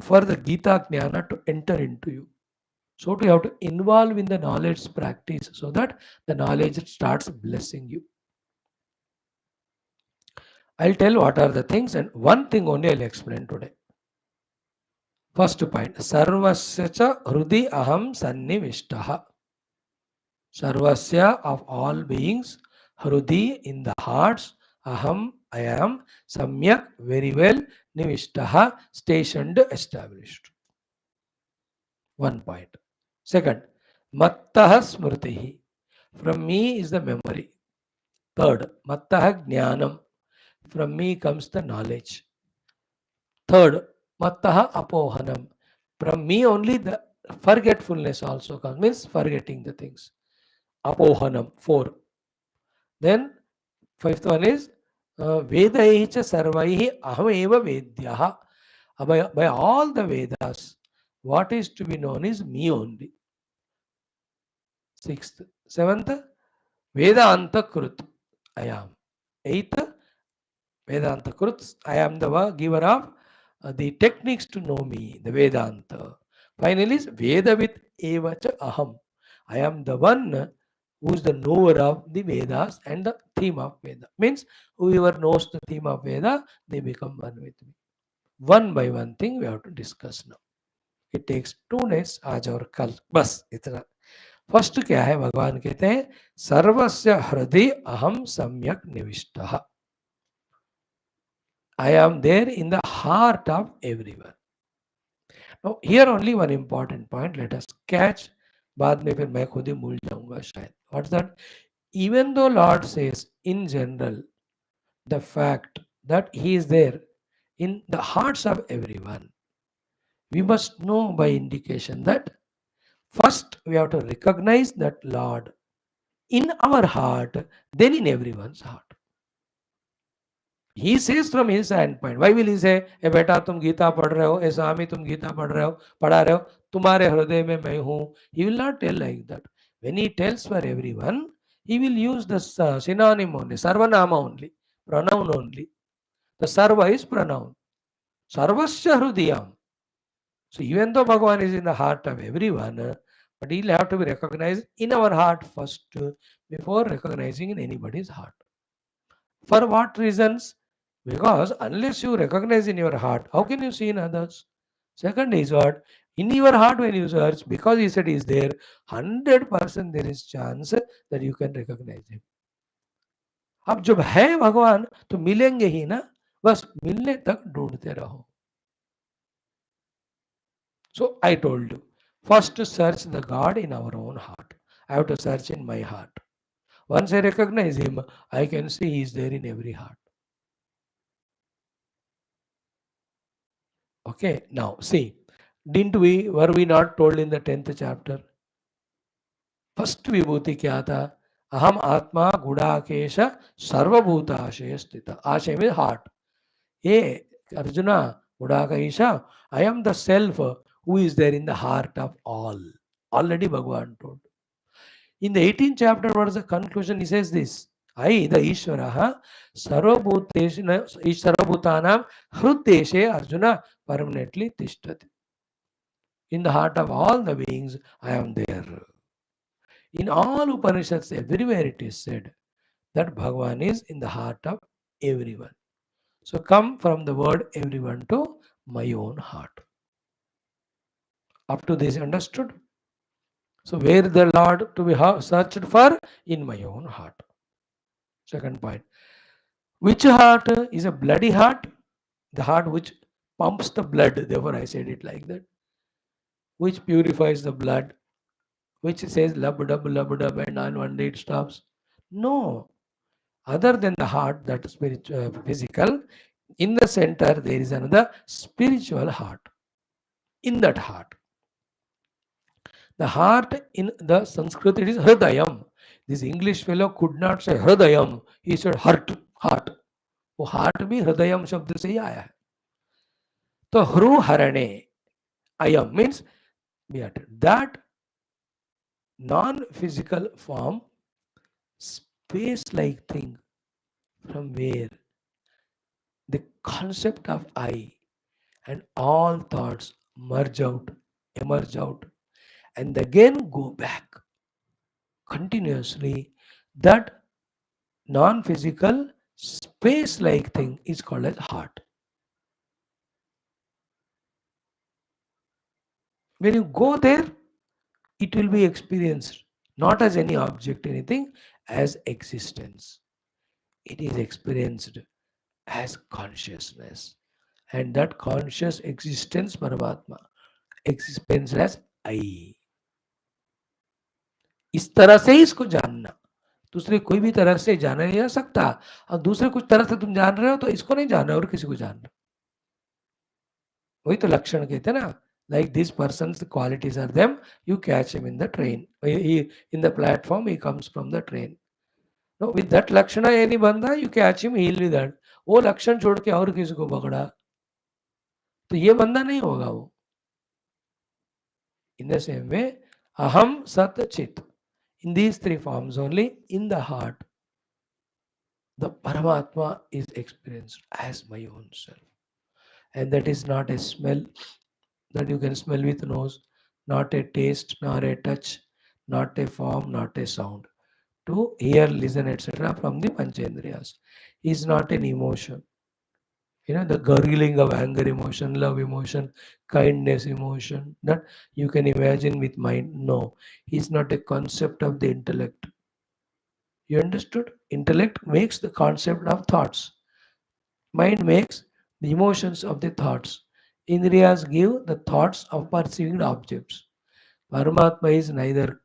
for the Gita Jnana to enter into you. So you have to involve in the knowledge practice so that the knowledge starts blessing you. I'll tell what are the things, and one thing only I'll explain today. First point, Sarvasya cha hrudi aham sannivishtaha. Sarvasya of all beings, hrudi in the hearts, aham I am, samyak very well, nivishtaha stationed, established. One point. Second, mattaha smritihi. From me is the memory. Third, mattaha jnanam. From me comes the knowledge. Third, mattaha apohanam. From me only the forgetfulness also comes, means forgetting the things. Apohanam. 4. Then fifth one is Vedaihi cha sarvaihi ahameva vedyaha. By all the Vedas, what is to be known is me only. 6th. 7th, Vedanta Krut, I am. 8th, Vedanta Krut, I am the giver of the techniques to know me, the Vedanta. Finally, is Vedavit evacha aham. I am the one who is the knower of the Vedas and the theme of Veda. Means whoever knows the theme of Veda, they become one with me. One by one thing we have to discuss now. It takes 2 days, आज और कल, बस इतना. First क्या है? भगवान कहते हैं सर्वस्य हृदय अहम सम्यक निविष्टः. I am there in the heart of everyone. Now here only one important point, let us catch. बाद में फिर मैं खुद ही भूल जाऊंगा शायद. What's that? Even though Lord says in general the fact that He is there in the hearts of everyone, we must know by indication that first we have to recognize that Lord in our heart, then in everyone's heart. He says from his standpoint. Why will he say, ए बेटा तुम गीता पढ़ रहे हो, ए स्वामी तुम गीता पढ़ा रहे हो, तुम्हारे हृदय में मैं हूँ. He will not tell like that. When he tells for everyone, he will use the synonym only, sarvanama only. pronoun only. The sarva is pronoun. Sarvasya hrudiyam. So even though Bhagavan is in the heart of everyone, but he'll have to be recognized in our heart first before recognizing in anybody's heart. For what reasons? Because unless you recognize in your heart, how can you see in others? Second is what? In your heart when you search, because he said he is there, 100% there is chance that you can recognize him. अब जब है भगवान तो मिलेंगे ही ना, बस मिलने तक ढूंढते रहो. So I told you, first search the God in our own heart. I have to search in my heart. Once I recognize him, I can see he is there in every heart. Okay, now see, were we not told in the 10th chapter? First vibhuti kya tha? Aham atma gudakesha sarvabhuta sthita. Ashaya means heart. Hey, Arjuna, gudakesha, I am the self who is there in the heart of all. Already Bhagavan told. In the 18th chapter, what is the conclusion? He says this. I, the Ishvaraha, Sarvabhutanam Hrudeshe Arjuna permanently tishtati. In the heart of all the beings, I am there. In all Upanishads, everywhere it is said that Bhagavan is in the heart of everyone. So come from the word everyone to my own heart. Up to this understood? So where the Lord to be searched for? In my own heart. Second point. Which heart is a bloody heart? The heart which pumps the blood. Therefore I said it like that. Which purifies the blood. Which says lub dub and on one day it stops. No. Other than the heart, that is spiritual, physical, in the center there is another spiritual heart. In that heart. The heart in the Sanskrit it is Hridayam. This English fellow could not say Hridayam. He said heart. वो heart भी हृदयम शब्द से ही आया है. तो ह्रु हरणे अयम means that non-physical form, space-like thing from where the concept of I and all thoughts emerge out, and again go back continuously. That non-physical space-like thing is called as heart. When you go there, it will be experienced not as any object, anything, as existence. It is experienced as consciousness. And that conscious existence, Paramatma, experienced as I. इस तरह से इसको जानना. दूसरे कोई भी तरह से जाना नहीं जा सकता. और दूसरे कुछ तरह से तुम जान रहे हो तो इसको नहीं जानना और किसी को जानना. वही तो लक्षण कहते हैं ना. Like this person's qualities are them, you catch him in the train. In the platform, he comes from the train. No, with that lakshana any banda, you catch him, he'll be that. वो लक्षण छोड़ के और किसी को पकड़ा तो ये बंदा नहीं होगा वो. In the same way, aham sat chit. In these three forms only, in the heart, the Paramatma is experienced as my own self. And that is not a smell that you can smell with nose, not a taste, nor a touch, not a form, not a sound. To hear, listen, etc. from the Panchendriyas is not an emotion. The gurgling of anger emotion, love emotion, kindness emotion that you can imagine with mind. No, it's not a concept of the intellect. You understood? Intellect makes the concept of thoughts. Mind makes the emotions of the thoughts. Indriyas give the thoughts of perceived objects. Paramatma is neither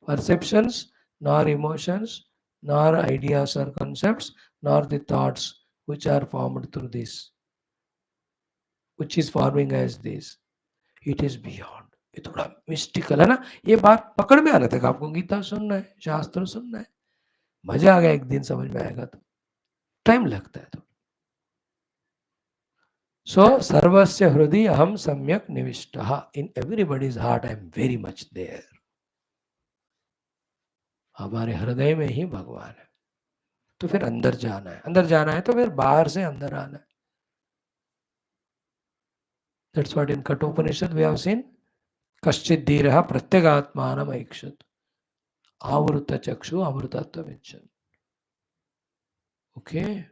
perceptions, nor emotions, nor ideas or concepts, nor the thoughts which are formed through this, which is forming as this. It is beyond. ये थोड़ा mystical है ना. ये बात पकड़ में आना तक आपको गीता सुनना है, शास्त्र सुनना है. मजा आ गया एक दिन समझ में आएगा तो. टाइम लगता है तो. So सर्वस्य हृदय अहम सम्यक निविष्टः. In everybody's heart I am very much there. हमारे हृदय में ही भगवान है. तो फिर अंदर जाना है, अंदर जाना है तो फिर बाहर से अंदर आना है. That's what in Kathopanishad we have seen. Kaschid dhiraha pratyagatmanam aikshat. Avruta chakshu amrutatvam ichan. Okay.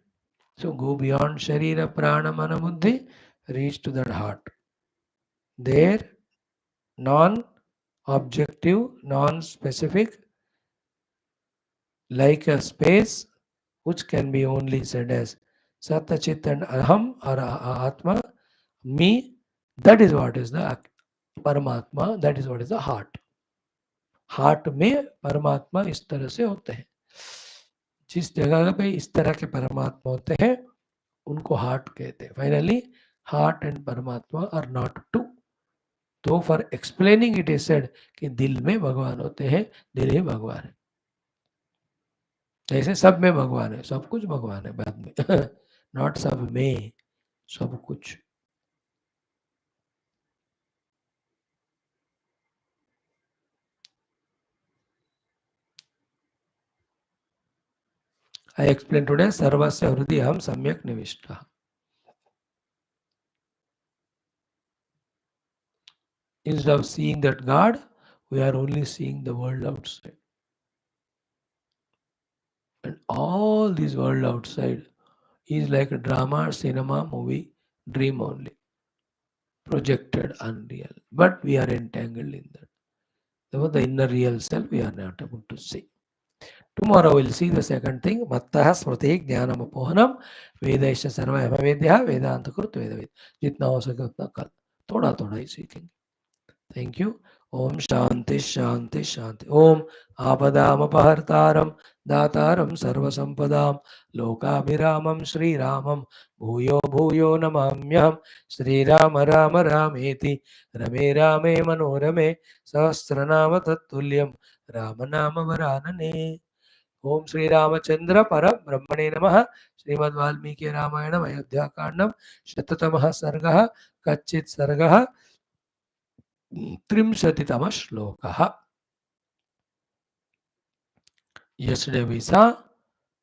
So go beyond sharira prana mana buddhi, reach to that heart. There, non-objective, non-specific, like a space which can be only said as Satta Chit and Aham or Atma, me, that is what is the Paramatma, that is what is the heart. Heart में परमात्मा इस तरह से होते हैं. जिस जगह पे इस तरह के परमात्मा होते हैं उनको हार्ट कहते हैं. फाइनली हार्ट एंड परमात्मा आर नॉट टू. तो for explaining it is said कि दिल में भगवान होते हैं, दिल ही भगवान है. जैसे सब में भगवान है, सब कुछ भगवान है बाद में. नॉट सब में, सब कुछ. I explained today सर्वस्य हृदय हम सम्यक निविष्टः. Instead of seeing that God, we are only seeing the world outside. And all this world outside is like a drama, cinema, movie, dream only. Projected, unreal. But we are entangled in that. Therefore, the inner real self we are not able to see. Tomorrow we'll see the second thing. Mattaha smriti jnanam apohanam vedaisha sarva vedya vedanta krut vedavid. जितना हो सके उतना कल. थोड़ा थोड़ा ही सीखेंगे. Thank you. Om Shanti Shanti Shanti. Om Apadamapahārtāram Dātāram Sarvasampadām Lokābhiramam Sri Ramam Bhuyo Bhuyo Namamyam Sri Rama Rama Rameti Rame Rame Manorame Sahasranama Tattulyam Ramanama Varanane. Om Sri Ramachandra Parabrahmane Namaha. Srimad Valmiki Ramayanam Ayodhya Kandam Shatatamaha Sargaha Kachit Sargaha Trimshatitama Shloka. Yesterday we saw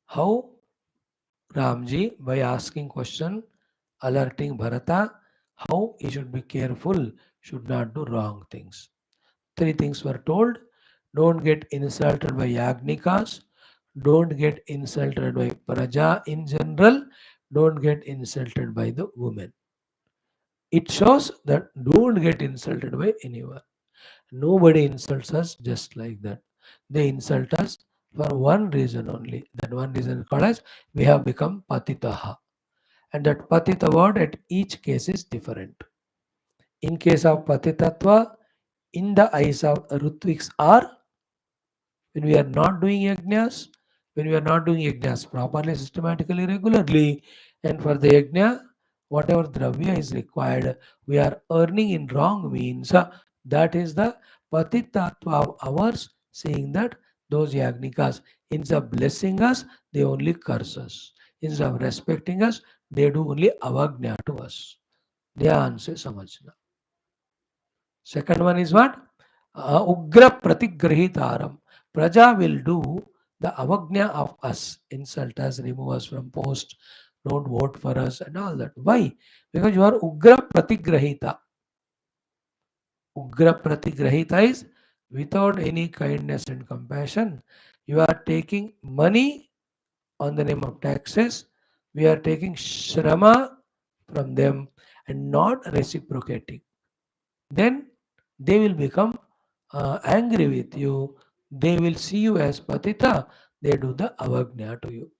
how Ramji, by asking question, alerting Bharata, how he should be careful, should not do wrong things. Three things were told. Don't get insulted by Yagnikas. Don't get insulted by Praja in general. Don't get insulted by the women. It shows that don't get insulted by anyone. Nobody insults us just like that. They insult us for one reason only. That one reason is called as we have become patitaha. And that patita word at each case is different. In case of patitatva, in the eyes of Ritviks are when we are not doing yajnas, properly, systematically, regularly, and for the yajna, whatever dravya is required, we are earning in wrong means. That is the patitatva of ours, saying that those yagnikas, instead of blessing us, they only curse us. Instead of respecting us, they do only avagnya to us. Dhyan se samajhna. Second one is what? Ugra pratigrahitaram. Praja will do the avagnya of us, insult us, remove us from post, don't vote for us and all that. Why? Because you are ugra pratigrahita. Ugra pratigrahita is without any kindness and compassion. You are taking money on the name of taxes. We are taking shrama from them and not reciprocating. Then they will become angry with you. They will see you as patita. They do the avagnya to you.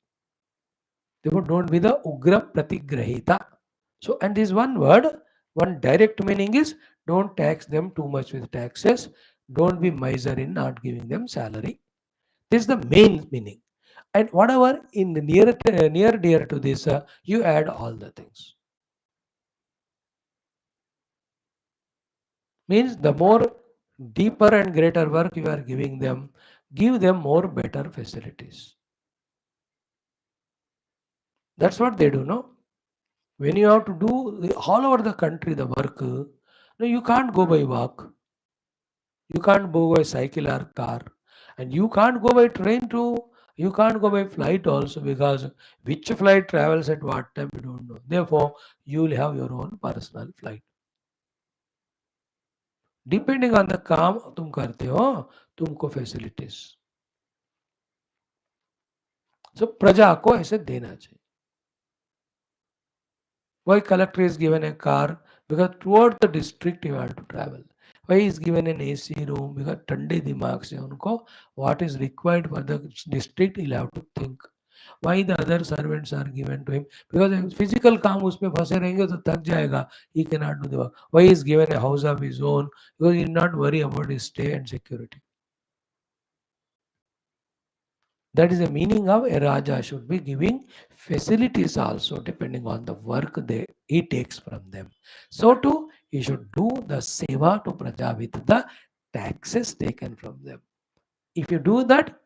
Therefore, don't be the ugra pratigrahita. So, and this one word, one direct meaning is don't tax them too much with taxes. Don't be miser in not giving them salary. This is the main meaning. And whatever in the near dear to this, you add all the things. Means the more deeper and greater work you are giving them, give them more better facilities. That's what they do, no? When you have to do all over the country the work, no, you can't go by walk. You can't go by cycle or car. And you can't go by train to You can't go by flight also, because which flight travels at what time you don't know. Therefore, you will have your own personal flight. Depending on the काम तुम करते हो, तुमको facilities सो प्रजा को ऐसे देना चाहिए. Why collector is given a car? Because throughout the district you have to travel. Why is given an AC room? Because ठंडे दिमाग से उनको what is required for the district he'll have to think. Why the other servants are given to him? Because physical काम उसमें फंसे रहेंगे तो थक जाएगा. He cannot do the work. Why is given a house of his own? Because he will not worry about his stay and security. That is the meaning of a Raja should be giving facilities also depending on the work he takes from them. So too, he should do the seva to Praja with the taxes taken from them. If you do that,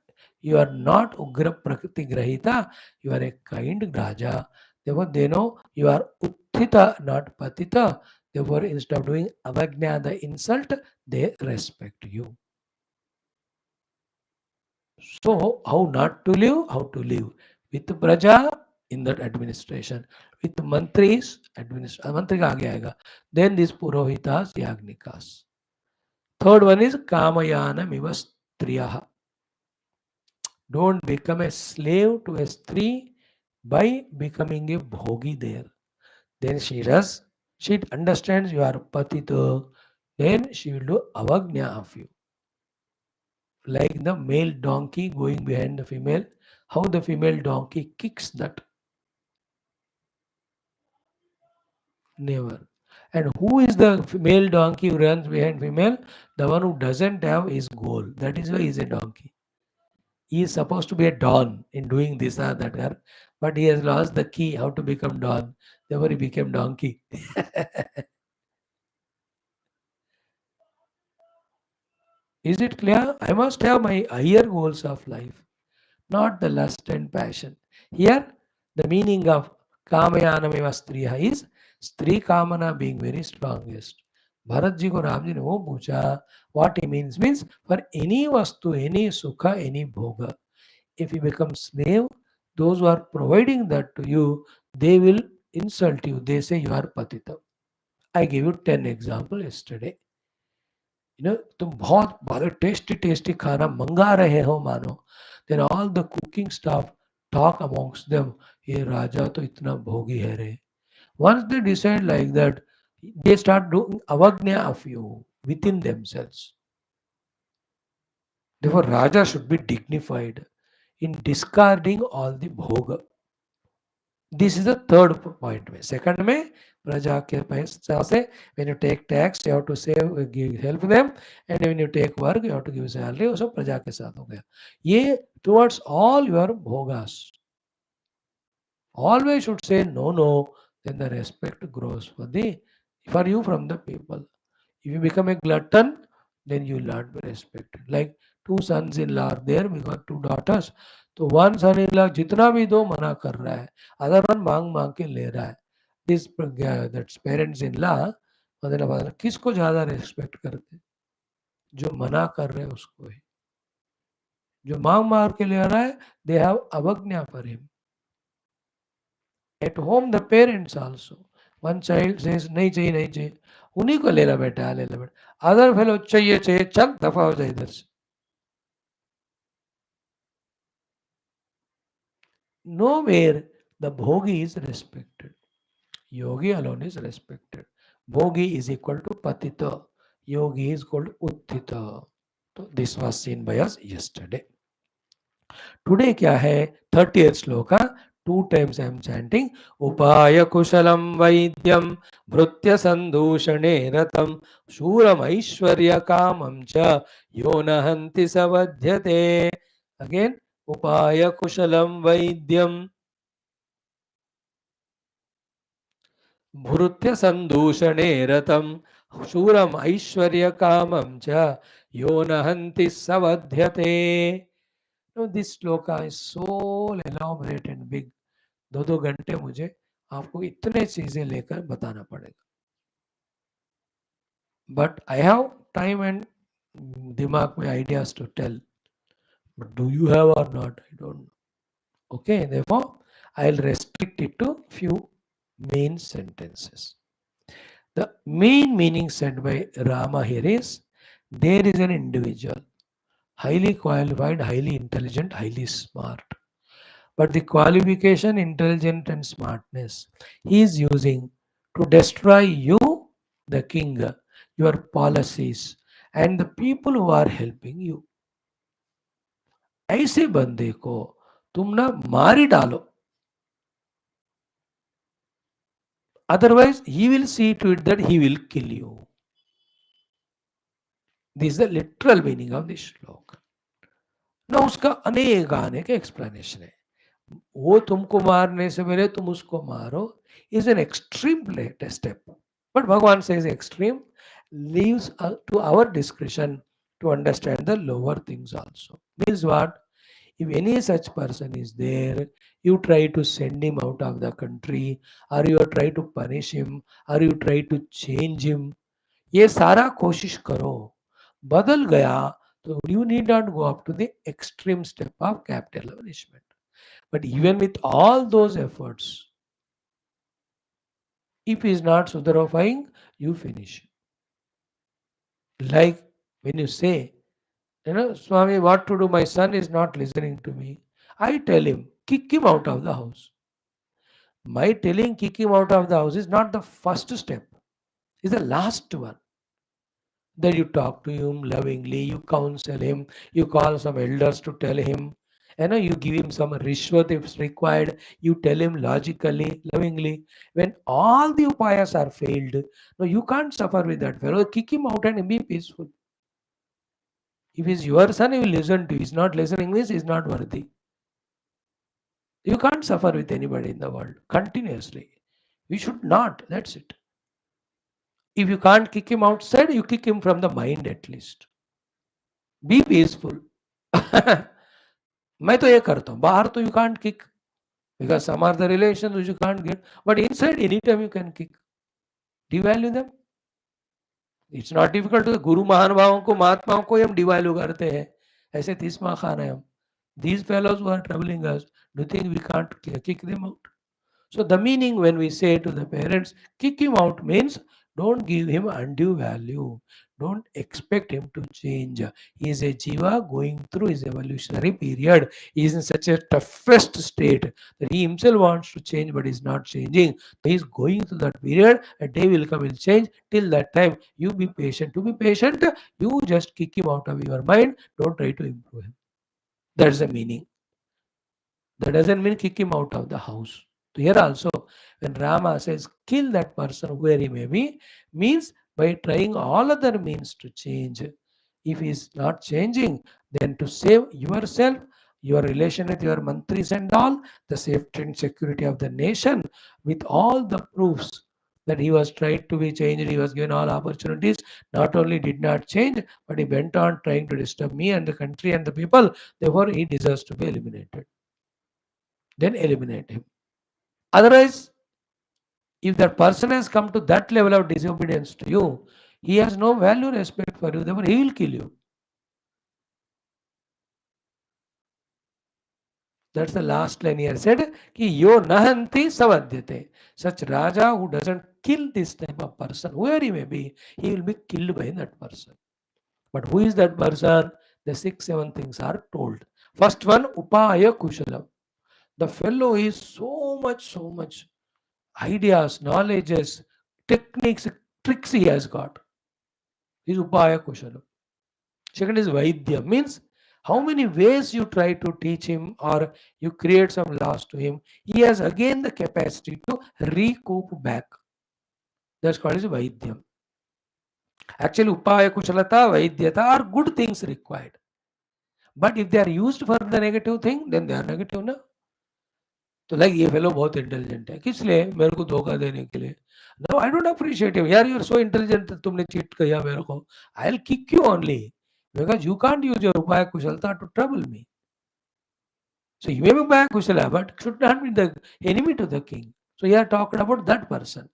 you are not Ugra Prakriti Grahita, you are a kind Raja. Therefore, they know you are Uttita, not Patita. Therefore, instead of doing Avagnya, the insult, they respect you. So, how not to live? How to live with Praja in that administration, with Mantris, Mantri ka aage aayega. Then these Purohitas, Yagnikas. Third one is Kamayana Mivastriyaha. Don't become a slave to a stree by becoming a bhogi there. Then she does, she understands you are patito, then she will do avagnya of you. Like the male donkey going behind the female, how the female donkey kicks that. Never. And who is the male donkey who runs behind female? The one who doesn't have his goal. That is why he is a donkey. He is supposed to be a don in doing this or that, but he has lost the key how to become don. Therefore, he became donkey. Is it clear? I must have my higher goals of life, not the lust and passion. Here, the meaning of Kamayanameva Striya is Stri Kamana being very strongest. Bharat ji ko Ram ji ne wo pucha, what he means for any vastu, any sukha, any bhoga. If you become slave, those who are providing that to you, they will insult you. They say you are patita. I gave you 10 examples yesterday. तुम बहुत बड़े tasty खाना मंगा रहे हो मानो, then all the cooking staff talk amongst them, ये राजा तो इतना भोगी है रे. Once they decide like that, they start doing avagnya of you within themselves. Therefore, Raja should be dignified in discarding all the bhoga. This is the third point. Second में प्रजा के पैसा से when you take tax you have to save, help them, and when you take work you have to give salary. वो सब प्रजा के साथ हो गया. ये towards all your bhogas. Always should say no. Then the respect grows for you from the people. If you become a glutton, then you will not be respected. Like two sons-in-law are there, we got two daughters. तो one son-in-law जितना भी दो मना कर रहा है, other one मांग के ले रहा है. This that's parents-in-law, मतलब किसको ज़्यादा respect करते? जो मना कर रहे हैं उसको ही. जो मांग के ले रहा है, they have avagnya for him. At home, the parents also. One child says नहीं चाहिए, उन्हीं को ले ला बेटा. Other fellow चाहिए, चल दफा हो जाए इधर से. Nowhere the bhogi is respected. Yogi alone is respected. Bhogi is equal to patita. Yogi is called uttita. So this was seen by us yesterday. Today क्या है? 30th shloka. 2 times I am chanting. उपाय कुशलम वैद्यम भृत्य संदूषणे रतम शूरम ऐश्वर्य कामम च यो न हन्ति सवध्यते. Again, उपाय कुशलम वैद्यम भृत्य संदूषणे रतम शूरम ऐश्वर्य कामम च यो न हन्ति सवध्यते. This shloka is so elaborate and big. 2 घंटे मुझे आपको इतने चीजें लेकर बताना पड़ेगा. But I have time and दिमाग में ideas to tell. But do you have or not? I don't know. Okay, therefore, I'll restrict it to few main sentences. The main meaning said by Rama here is there is an individual, highly qualified, highly intelligent, highly smart. But the qualification, intelligence, and smartness he is using to destroy you, the king, your policies, and the people who are helping you. ऐसे बंदे को तुम ना मार ही डालो. Otherwise, he will see to it that he will kill you. This is the literal meaning of this श्लोक. ना उसका अनेक एक्सप्लेनेशन है. वो तुमको मारने से पहले तुम उसको मारो is an extreme step. But Bhagavan says extreme leaves to our discretion to understand the lower things also. Means what? If any such person is there, you try to send him out of the country, or you try to punish him, or you try to change him, ये सारा कोशिश करो, बदल गया तो you need not go up to the extreme step of capital punishment. But even with all those efforts, if he is not sudarofying, you finish. Like when you say, Swami, what to do? My son is not listening to me. I tell him, kick him out of the house. My telling kick him out of the house is not the first step, it's the last one. Then you talk to him lovingly, you counsel him, you call some elders to tell him, you give him some rishwat if required, you tell him logically, lovingly. When all the upayas are failed, no, you can't suffer with that fellow. Kick him out and be peaceful. If he's your son, he will listen to you. He's not listening, means he's not worthy. You can't suffer with anybody in the world continuously. You should not. That's it. If you can't kick him outside, you kick him from the mind at least. Be peaceful. मैं तो ये करता हूँ. बाहर तो you can't kick because some are the relations which you can't get. But inside, anytime you can kick. Devalue them. It's not difficult to गुरु महानुभावों को महात्माओं को हम devalue करते हैं. ऐसे तीसमा खान है हम. These fellows who are troubling us, do you think we can't kick them out? So the meaning when we say to the parents, kick him out means don't give him undue value. Don't expect him to change. He is a jiva going through his evolutionary period. He is in such a toughest state that he himself wants to change but is not changing. He is going through that period. A day will come, will change. Till that time, you be patient. To be patient, you just kick him out of your mind. Don't try to improve him. That's the meaning. That doesn't mean kick him out of the house. So here also, when Rama says kill that person where he may be, means by trying all other means to change. If he is not changing, then to save yourself, your relation with your mantris and all, the safety and security of the nation, with all the proofs that he was tried to be changed, he was given all opportunities, not only did not change, but he went on trying to disturb me and the country and the people, therefore he deserves to be eliminated. Then eliminate him. Otherwise, if that person has come to that level of disobedience to you, he has no value, respect for you, therefore he will kill you. That's the last line here said, ki yo nahanti savadyate. Such Raja who doesn't kill this type of person, whoever he may be, he will be killed by that person. But who is that person? The 6-7 things are told. First one, upaya kushalam. The fellow is so much ideas, knowledges, techniques, tricks he has got. Is upaya kushalam. Second is vaidya, means how many ways you try to teach him or you create some laws to him, he has again the capacity to recoup back. That's called as vaidya. Actually, upaya kushalata, vaidyata are good things required. But if they are used for the negative thing, then they are negative, na? तो like ये fellow बहुत intelligent है, किस लिए? मेरे को धोखा देने के लिए. No, I don't appreciate him. यार, यू आर सो इंटेलिजेंट, तुमने चीट किया मेरे को. I will kick you only because you can't use your उपाय कुशलता to trouble me. So you may be upaya kushala, but should not be the enemy to the king. So you are talking about that person,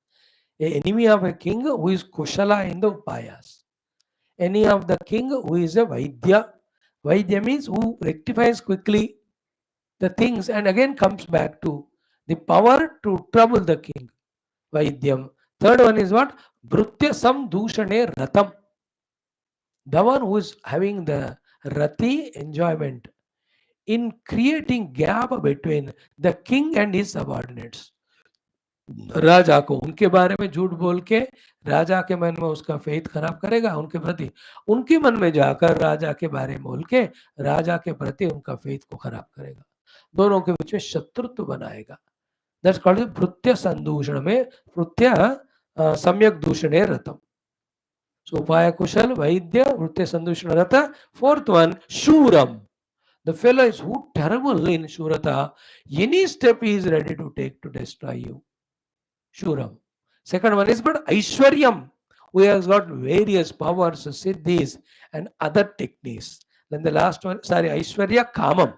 a enemy of a king who is kushala in the upayas, enemy of the king who is a vaidya, Vaidya means who rectifies quickly the things and again comes back to the power to trouble the king. Vaidyam. Third one is what? Bhrutya samdushane ratam. The one who is having the rati enjoyment in creating gap between the king and his subordinates. राजा को उनके बारे में झूठ बोल के राजा के मन में उसका फेथ खराब करेगा उनके प्रति, उनके मन में जाकर राजा के बारे में बोल के राजा के प्रति उनका फेथ को खराब करेगा, दोनों के बीच में शत्रुत्व बनाएगा. दैट्स कॉल्ड भृत्य संदूषण में भृत्य सम्यक दूषणे रतम. So upaya kushal vaidya भृत्य संदूषण रत. Fourth one shuram. The fellow is who terrible in shurata, any step he is ready to take to destroy you. Shuram. Second one is but Aishwaryam, who has got various powers, siddhis, and other techniques. Then the last one, sorry, Aishwarya Kamam.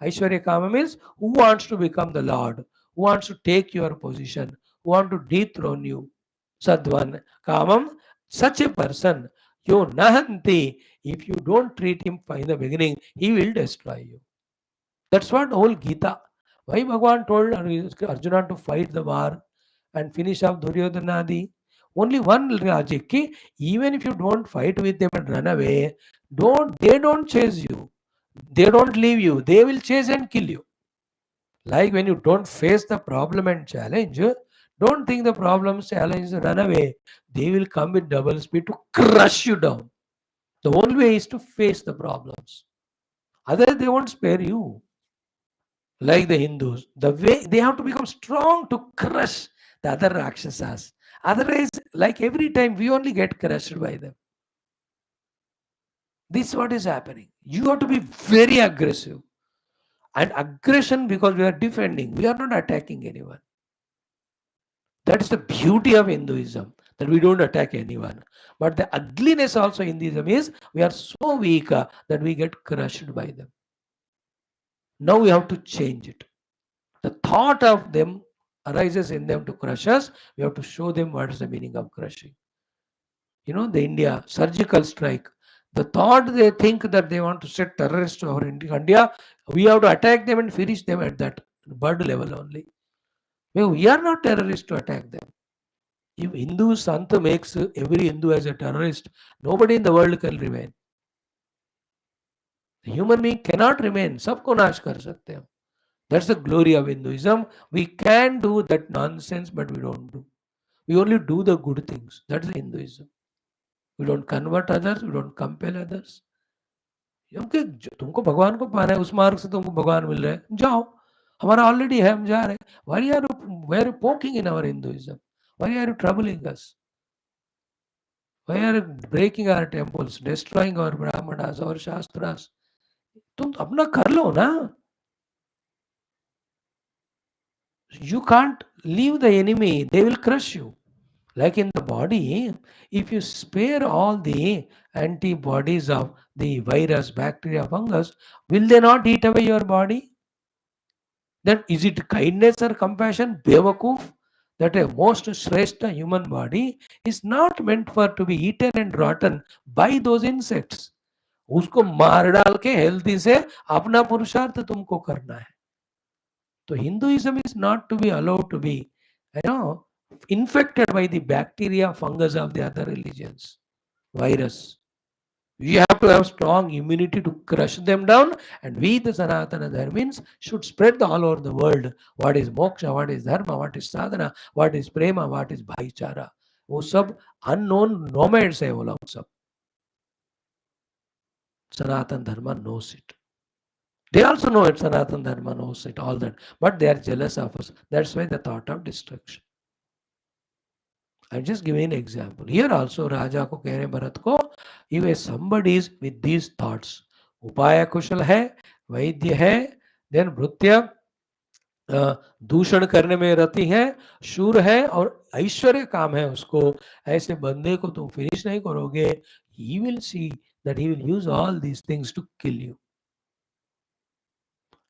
Aishwarya Kamam means who wants to become the Lord, who wants to take your position, who want to dethrone you. Sadvan Kamam, such a person, you nahanti, if you don't treat him in the beginning, he will destroy you. That's what whole Geetha. Why Bhagavan told Arjuna to fight the war and finish off Duryodhanadi? Only one logic. Even if you don't fight with them and run away, they don't chase you. They don't leave you. They will chase and kill you. Like when you don't face the problem and challenge, don't think the problems, challenge, run away. They will come with double speed to crush you down. The only way is to face the problems. Otherwise, they won't spare you. Like the Hindus, the way they have to become strong to crush the other Rakshasas. Otherwise, like every time, we only get crushed by them. This is what is happening. You have to be very aggressive. And aggression, because we are defending, we are not attacking anyone. That is the beauty of Hinduism, that we don't attack anyone. But the ugliness also in Hinduism is we are so weak that we get crushed by them. Now we have to change it. The thought of them arises in them to crush us. We have to show them what is the meaning of crushing. You know, the India surgical strike. The thought they think that they want to set terrorists over India, we have to attack them and finish them at that bird level only. We are not terrorists to attack them. If Hindu Sant makes every Hindu as a terrorist, nobody in the world can remain. The human being cannot remain. Sabko nash kar sakte hain. That's the glory of Hinduism. We can do that nonsense, but we don't do. We only do the good things. That's Hinduism. We don't convert others. We don't compel others. क्योंकि तुमको भगवान को पाना है, उस मार्ग से तुमको भगवान मिल रहे हैं, जाओ. हमारा ऑलरेडी है, हम जा रहे हैं. Why are you poking in our Hinduism? Why are you troubling us? Why are you breaking our temples, destroying our Brahmanas, our Shastras? तुम अपना कर लो ना. You can't leave the enemy, they will crush you. Like in the body, if you spare all the antibodies of the virus, bacteria, fungus, will they not eat away your body? Then is it kindness or compassion? Bevakoof, that a most shrestha human body is not meant for to be eaten and rotten by those insects. उसको मार डाल के healthy से अपना पुरुषार्थ तुमको करना है. So Hinduism is not to be allowed to be, infected by the bacteria, fungus of the other religions, virus. We have to have strong immunity to crush them down, and we, the Sanatana Dharmins, should spread all over the world what is moksha, what is dharma, what is sadhana, what is prema, what is bhaichara. वो सब unknown nomads है वो लोग सब. Sanatana Dharma knows it. They also know it, Sanatana Dharma knows it, all that. But they are jealous of us. That's why the thought of destruction. I'm just giving an example. Here also, Raja ko keh rahe Bharat ko, if somebody is with these thoughts, Upaya Kushal hai, Vaidya hai, then Bhrutya दूषण करने में रति है, शूर है और ऐश्वर्य काम है उसको, ऐसे बंदे को तुम फिनिश नहीं करोगे, he will see that he will use all these things to kill you.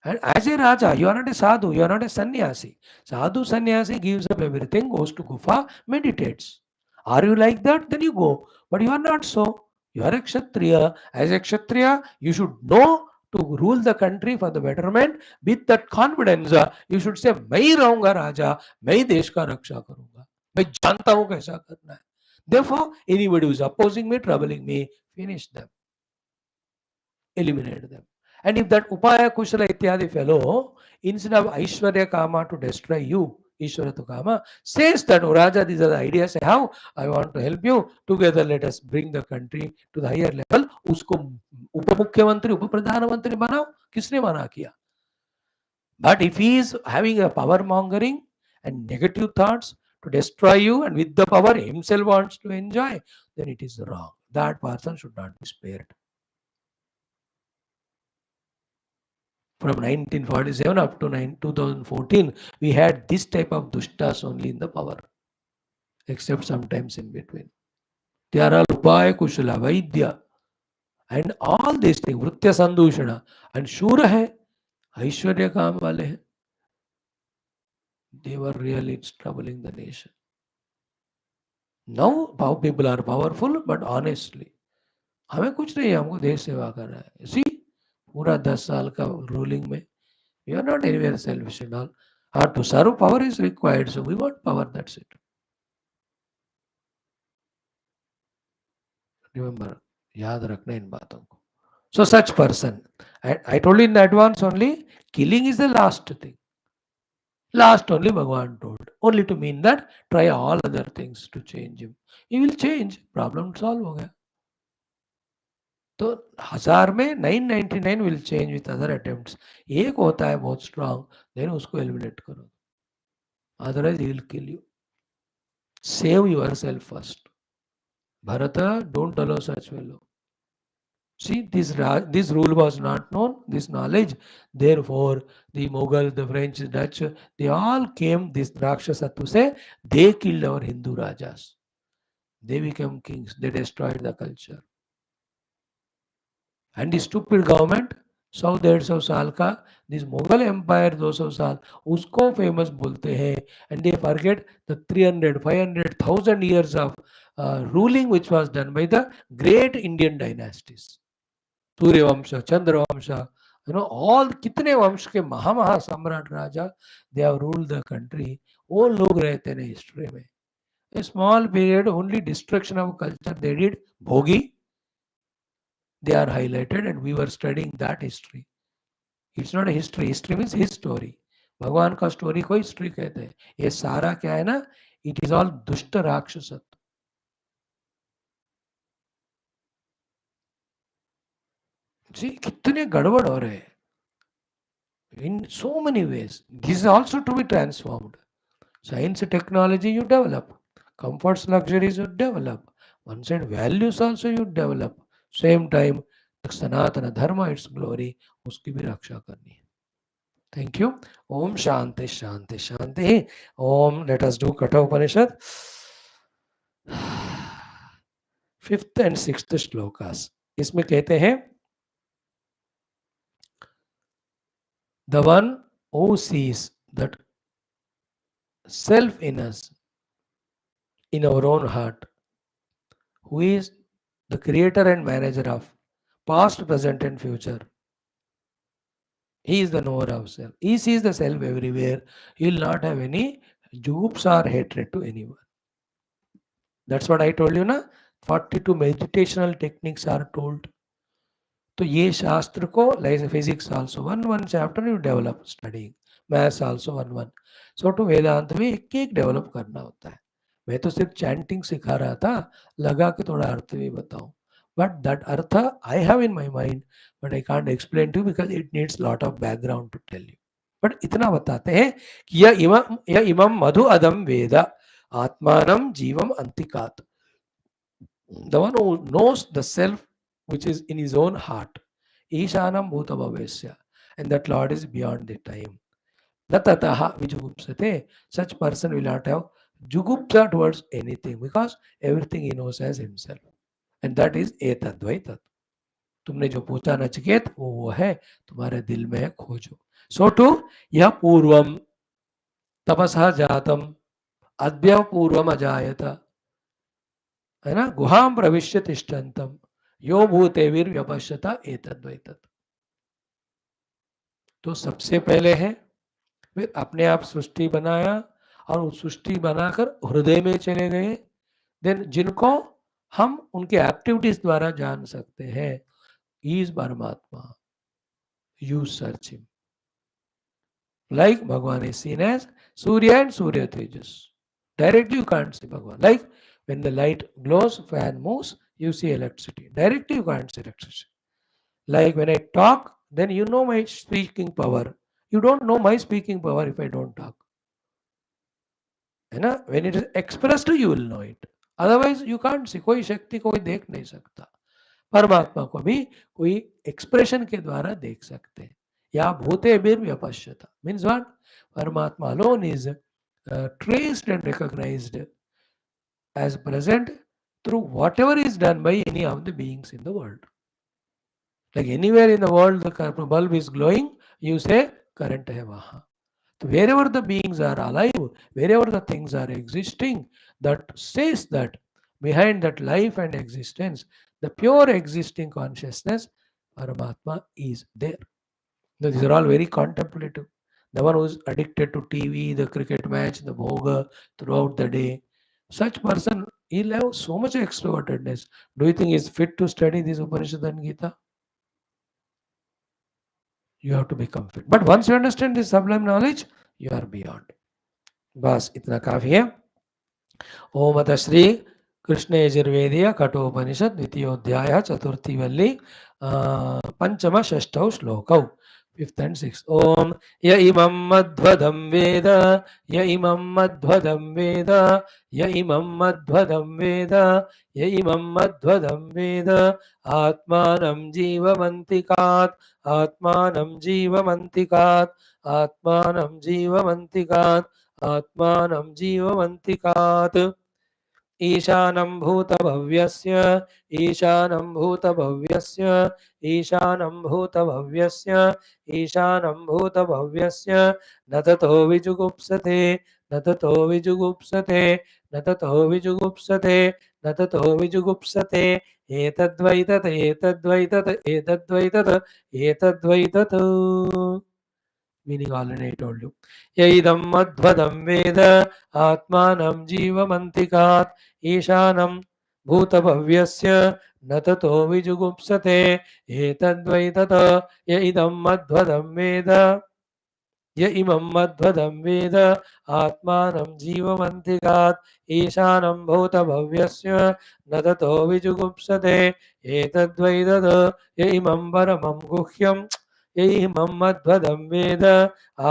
And as a Raja, you are not a sadhu, you are not a sannyasi. Sadhu sannyasi gives up everything, goes to Gufa, meditates. Are you like that? Then you go. But you are not so. You are a Kshatriya. As a Kshatriya, you should know to rule the country for the betterment. With that confidence, you should say, मैं ही रहूंगा राजा, मैं ही देश का रक्षा करूंगा, मैं जानता हूं कैसा करना है. Therefore, anybody who is opposing me, troubling me, finish them, eliminate them. And if that Upaya Kushala Ityadi fellow, instead of Aishwarya Kama to destroy you, Ishwarya Kama, says that, oh Raja, these are the ideas I have, I want to help you, together let us bring the country to the higher level, usko उपमुख्यमंत्री उपप्रधानमंत्री बनाओ, किसने मना किया? But if he is having a power mongering and negative thoughts to destroy you, and with the power himself wants to enjoy, then it is wrong. That person should not be spared. From 1947 up to 2014, we had this type of dushtas only in the power, except sometimes in between. They are all upaya kushala, vaidya, and all these things, vritya sandushana, and shura hai, aishwarya kam wale hai. They were really troubling the nation. Now people are powerful, but honestly, हमें कुछ नहीं है, हमको देश सेवा करना है. See, पूरा 10 साल का रूलिंग में, we are not anywhere selfish and all. To serve, power is required, so we want power, that's it. Remember, याद रखना इन बातों को. So such person, I told you in advance only, killing is the last thing. Last only Bhagavan told, only to mean that try all other things to change him. He will change, problem solve हो गया. तो 1000 में 999 will change with other attempts. एक होता है बहुत strong, then उसको eliminate करो. Otherwise he will kill you. Save yourself first. Bharata, don't allow such fellow. See, this rule was not known, this knowledge. Therefore, the Mughal, the French, the Dutch, they all came, this Rakshasa, to say, they killed our Hindu Rajas. They became kings. They destroyed the culture. And the stupid government, 100-150 साल का, this Mughal empire 200 साल, उसको famous बोलते हैं. And they forget the 300, 500, 1000 years of ruling which was done by the great Indian dynasties. सूर्य वंश, चंद्र वंश, all कितने वंश के महा सम्राट राजा, they have ruled the country. वो लोग रहते हैं हिस्ट्री में. A small period, only destruction of culture they did. Bhogi, they are highlighted, and we were studying that history. It's not a history. History means his story. भगवान का story को history कहते हैं. ये सारा क्या है ना, it is all दुष्ट राक्षसत्व. See, कितने गड़बड़ हो रहे हैं in so many ways. This is also to be transformed. Science, technology you develop, comforts, luxuries you develop. One side values also you develop. Same time, Sanatana Dharma, its glory, उसकी भी रक्षा करनी है. Thank you. Om Shanti Shanti Shanti. Om, let us do Katha Upanishad. 5th and 6th shlokas. इसमें कहते हैं, the one who sees that self in us, in our own heart, who is the creator and manager of past, present and future. He is the knower of self. He sees the self everywhere. He will not have any jugupsa or hatred to anyone. That's what I told you, na? 42 meditational techniques are told. तो ये शास्त्र को, like physics also, one chapter you develop studying, maths also one. So to वेदांत में एक develop करना होता है. मैं तो सिर्फ चैंटिंग सिखा रहा था, लगा के थोड़ा अर्थ भी बताऊं. But that artha I have in my mind, but I can't explain to you because it needs lot of background to tell you. But इतना बताते हैं कि यह इमम मधु अदम वेदा आत्मानम जीवम अंतिकात. The one who knows the self which is in his own heart, Ishanam Bhutabhavesya, and that Lord is beyond the time. Natataha vijugupsate, such person will not have jugupsa towards anything because everything he knows as himself. And that is etadvaitat. तुमने जो पूछा नचिकेत, वो है, तुम्हारे दिल में है, खोजो. So too, यह पूर्वम तपसा जातम अद्य पूर्वम अजायत, है ना, गुहाम प्रविश्य तिष्ठन्तम. यो भूतेवीर व्यपश्यता एतद्वैतत्। तो सबसे पहले है फिर अपने आप सृष्टि बनाया और उस सृष्टि बनाकर हृदय में चले गए, देन जिनको हम उनके एक्टिविटीज द्वारा जान सकते हैं, इज परमात्मा, you search him. Like Bhagwan is seen as Surya and Surya Tejas. Directly you can't see Bhagwan. Like when the light glows, fan moves, you see electricity. Directly you can't see electricity. Like when I talk, then you know my speaking power. You don't know my speaking power if I don't talk. है ना? When it is expressed, you will know it. Otherwise you can't see. कोई शक्ति कोई देख नहीं सकता. परमात्मा को भी कोई एक्सप्रेशन के द्वारा देख सकते हैं. या भूते व्यपश्यता मीन्स व्हाट? परमात्मा alone is traced and recognized as present through whatever is done by any of the beings in the world. Like anywhere in the world the bulb is glowing, you say current hai wahan. So wherever the beings are alive, wherever the things are existing, that says that behind that life and existence, the pure existing consciousness, Paramatma is there. Now, these are all very contemplative. The one who is addicted to TV, the cricket match, the bhoga throughout the day, such person, he'll have so much extrovertedness. Do you think he's fit to study this Upanishad and Gita? You have to become fit. But once you understand this sublime knowledge, you are beyond. बस इतना काफी है. ओम अथ श्री कृष्ण यजुर्वेदीय कठोपनिषद द्वितीयोध्याय चतुर्थी वल्ली पंचम षष्ठौ श्लोकौ 5th and 6th. ओम य इमं मध्वदं वेद य इमं मध्वदं वेद य इमं मध्वदं वेद य इमं मध्वदं वेद आत्मानं जीवमन्तिकात् आत्मानं जीवमन्तिकात् आत्मानं जीवमन्तिकात् आत्मानं जीवमन्तिकात् ईशानं भूतभव्यस्य ईशानं भूतभव्यस्य ईशानं भूतभव्यस्य ईशानं भूतभव्यस्य न ततो विजुगुप्सते न ततो विजुगुप्सते न ततो विजुगुप्सते न ततो विजुगुप्सते एतद्वैतत् एतद्वैतत् एतद्वैतत् एतद्वैतत्. Meaning already I told you. Yaidam madhvadam veda atmanam jivamantikat ishanam bhutabhavyasya natato vijugupsate etadvaitata yaidam madhvadam veda य इमं मध्वदं वेद आत्मानं जीवमन्तिकात् ईशानं भूतभव्यस्य न ततो विजुगुप्सते एतद्वै तत् य इमं परमं गुह्यं य इमं मध्वदं वेद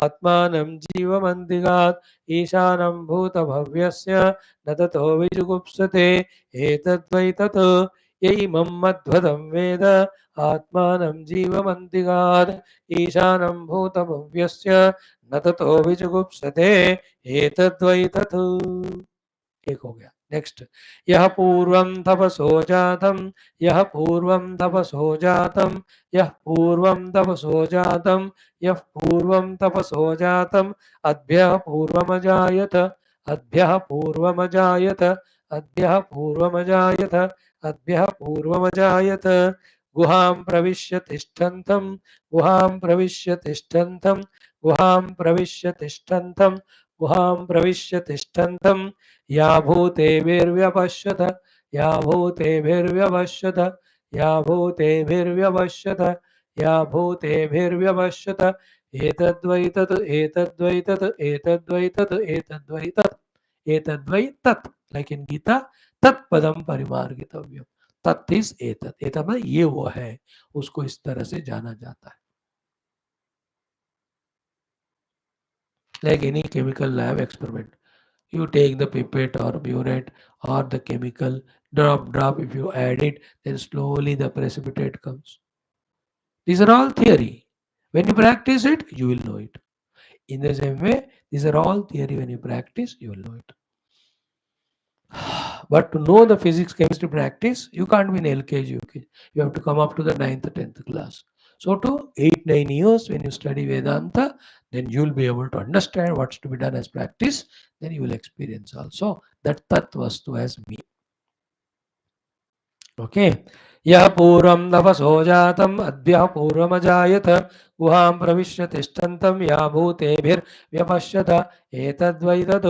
आत्मानं जीवमन्तिकात् ईशानं भूतभव्यस्य न ततो विजुगुप्सते एतद्वै तत् य इमं मध्वदं वेद आत्मानं जीवमन्तिकात् ईशानं भूतभव्यस्य न ततो विजुगुप्सते एतद्वै तत्. एक हो गया. नेक्स्ट. यह पूर्वं तपसो जातं यह पूर्वं तपसो जातं यह पूर्वं तपसो जातं यह पूर्वं तपसो जातं अद्भ्यः पूर्वमजायत अद्भ्यः पूर्वमजायत अद्भ्यः पूर्वमजायत अद्भ्यः पूर्वमजायत गुहां प्रविश्य तिष्ठन्तं गुहां प्रविश्य तिष्ठन्तं गुहां प्रविश्य तिष्ठन्तं गुहां प्रविश्य तिष्ठन्तं या भूतेभिर्व्यपश्यत या भूतेभिर्व्यपश्यत या भूतेभिर्व्यपश्यत या भूतेभिर्व्यपश्यत एतद्वै तत् एतद्वै तत् एतद्वै तत् एतद्वै तत् एतद्वै तत्. लाइक इन गीता तत्पदम परिमार्गितव्यम. तत् इज एतत्. एतत् मतलब ये वो है, उसको इस तरह से जाना जाता है. Like any chemical lab experiment, you take the pipette or burette or the chemical drop, if you add it, then slowly the precipitate comes. These are all theory. When you practice it, you will know it. In the same way, these are all theory. When you practice, you will know it. But to know the physics, chemistry practice, you can't be in LKG, UKG. You have to come up to the 9th, 10th class. So to 8, 9 years, when you study Vedanta, then you will be able to understand what's to be done as practice. Then you will experience also that Tat Vastu as me. Okay. यः पूर्वं तपसो जातम् अद्यः पूर्वमजायत गुहां प्रविश्य तिष्ठन्तं या भूतेभिर्व्यपश्यत एतद्वै तत्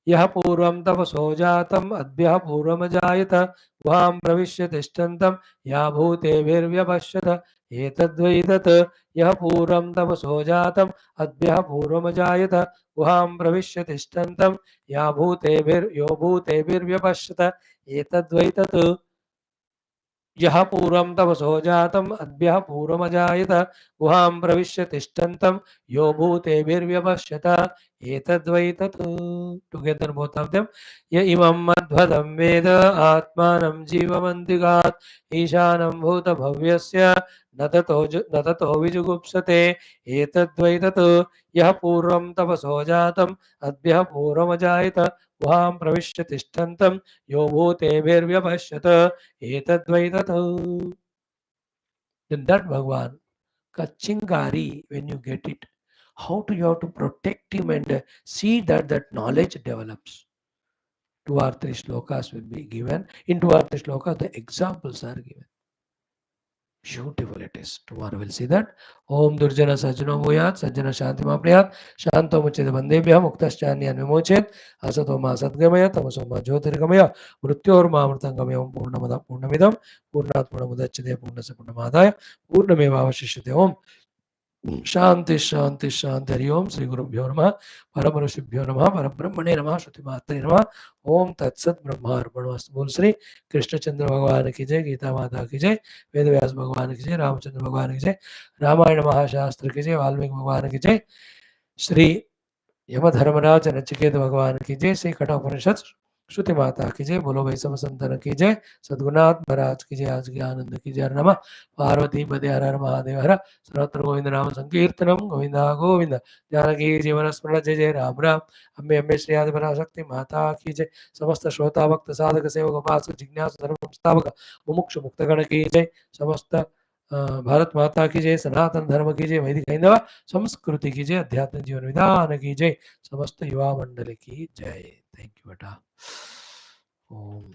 यः पूर्वं तपसो जातम् अद्यः पूर्वमजायत गुहां प्रविश्य तिष्ठन्तं या भूतेभिर्व्यपश्यत एतद्वै तत् यः पूर्वं तपसो जातम् अद्यः पूर्वमजायत गुहां प्रविश्य तिष्ठन्तं या भूतेभिर्व्यपश्यत एतद्वै तत् यः पूर्वं तपसो जातम् अद्यः पूर्वमजायत गुहां प्रविश्य तिष्ठन्तं यो भूतेभिर्व्यपश्यत एतद्वै तत् टुगेदर बोथ ऑफ देम य इमं मध्वदं वेद आत्मानं जीवमन्तिकात् ईशानं भूतभव्यस्य न ततो विजुगुप्सते एतद्वै तत् यः पूर्वं तपसो जातम् अद्यः पूर्वमजायत गुहां प्रविश्य तिष्ठन्तं यो भूतेभिर्व्यपश्यत एतद्वै तत्. Then that Bhagwan, Kachingari, when you get it, how do you have to protect him and see that that knowledge develops? 2 or 3 shlokas will be given. In 2 or 3 shlokas, the examples are given. Beautiful it is. Tomorrow we'll see that. Om Durjana Sajjano Bhuyat, Sajjana Shanti Mapriyat, Shanto Muchid Bandebhya, Muktaschanyan Vimochet, Asatoma Sadgamaya, Tamasoma Jyotirgamaya, Mrityorma Mritangamaya, Purnamada Purnamidam, Purnat Purnamudachide, Purnasa Purnamadaya, Purnameva Vashishyate Om. शांति शांति शांति हरि ओम श्री गुरुभ्यो नमः परमऋषिभ्यो नमः परब्रह्मणे नमः श्रुति मात्रे नमः ओम तत्सत ब्रह्मार्पणमस्तु। बोल श्री कृष्णचंद्र भगवान की जय, गीता माता की जय, वेद व्यास भगवान की जय, रामचंद्र भगवान की जय, रामायण महाशास्त्र की जय, वाल्मीकि भगवान की जय, श्री यमधर्मराज नचिकेत भगवान की जय, श्री कठोपनिषद श्रुति माता की जय, बोलो भाई सब संतन की जय, सद्गुनाथ महाराज की जय, आज के आनंद की जय। नमः पार्वती पदे हर हर महादेव हर सर्वत्र गोविंद नाम संकीर्तनम गोविंदा गोविंद जानकी जीवन स्मरण जय जय राम राम। अम्बे अम्बे श्री आदि पराशक्ति माता की जय। समस्त श्रोता भक्त साधक सेवक उपासक जिज्ञासु धर्म संस्थापक मुमुक्षु मुक्तगण की जय। समस्त भारत माता की जय, सनातन धर्म की जय, वैदिक हिंदव संस्कृति की जय, अध्यात्म जीवन विधान की जय, समस्त युवा मंडल की जय। थैंक यू बेटा। ओम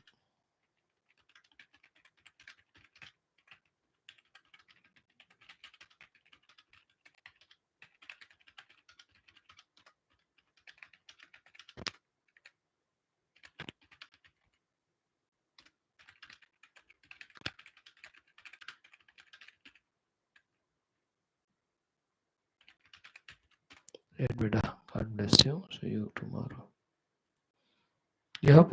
बेटा, God bless you, see you tomorrow. यह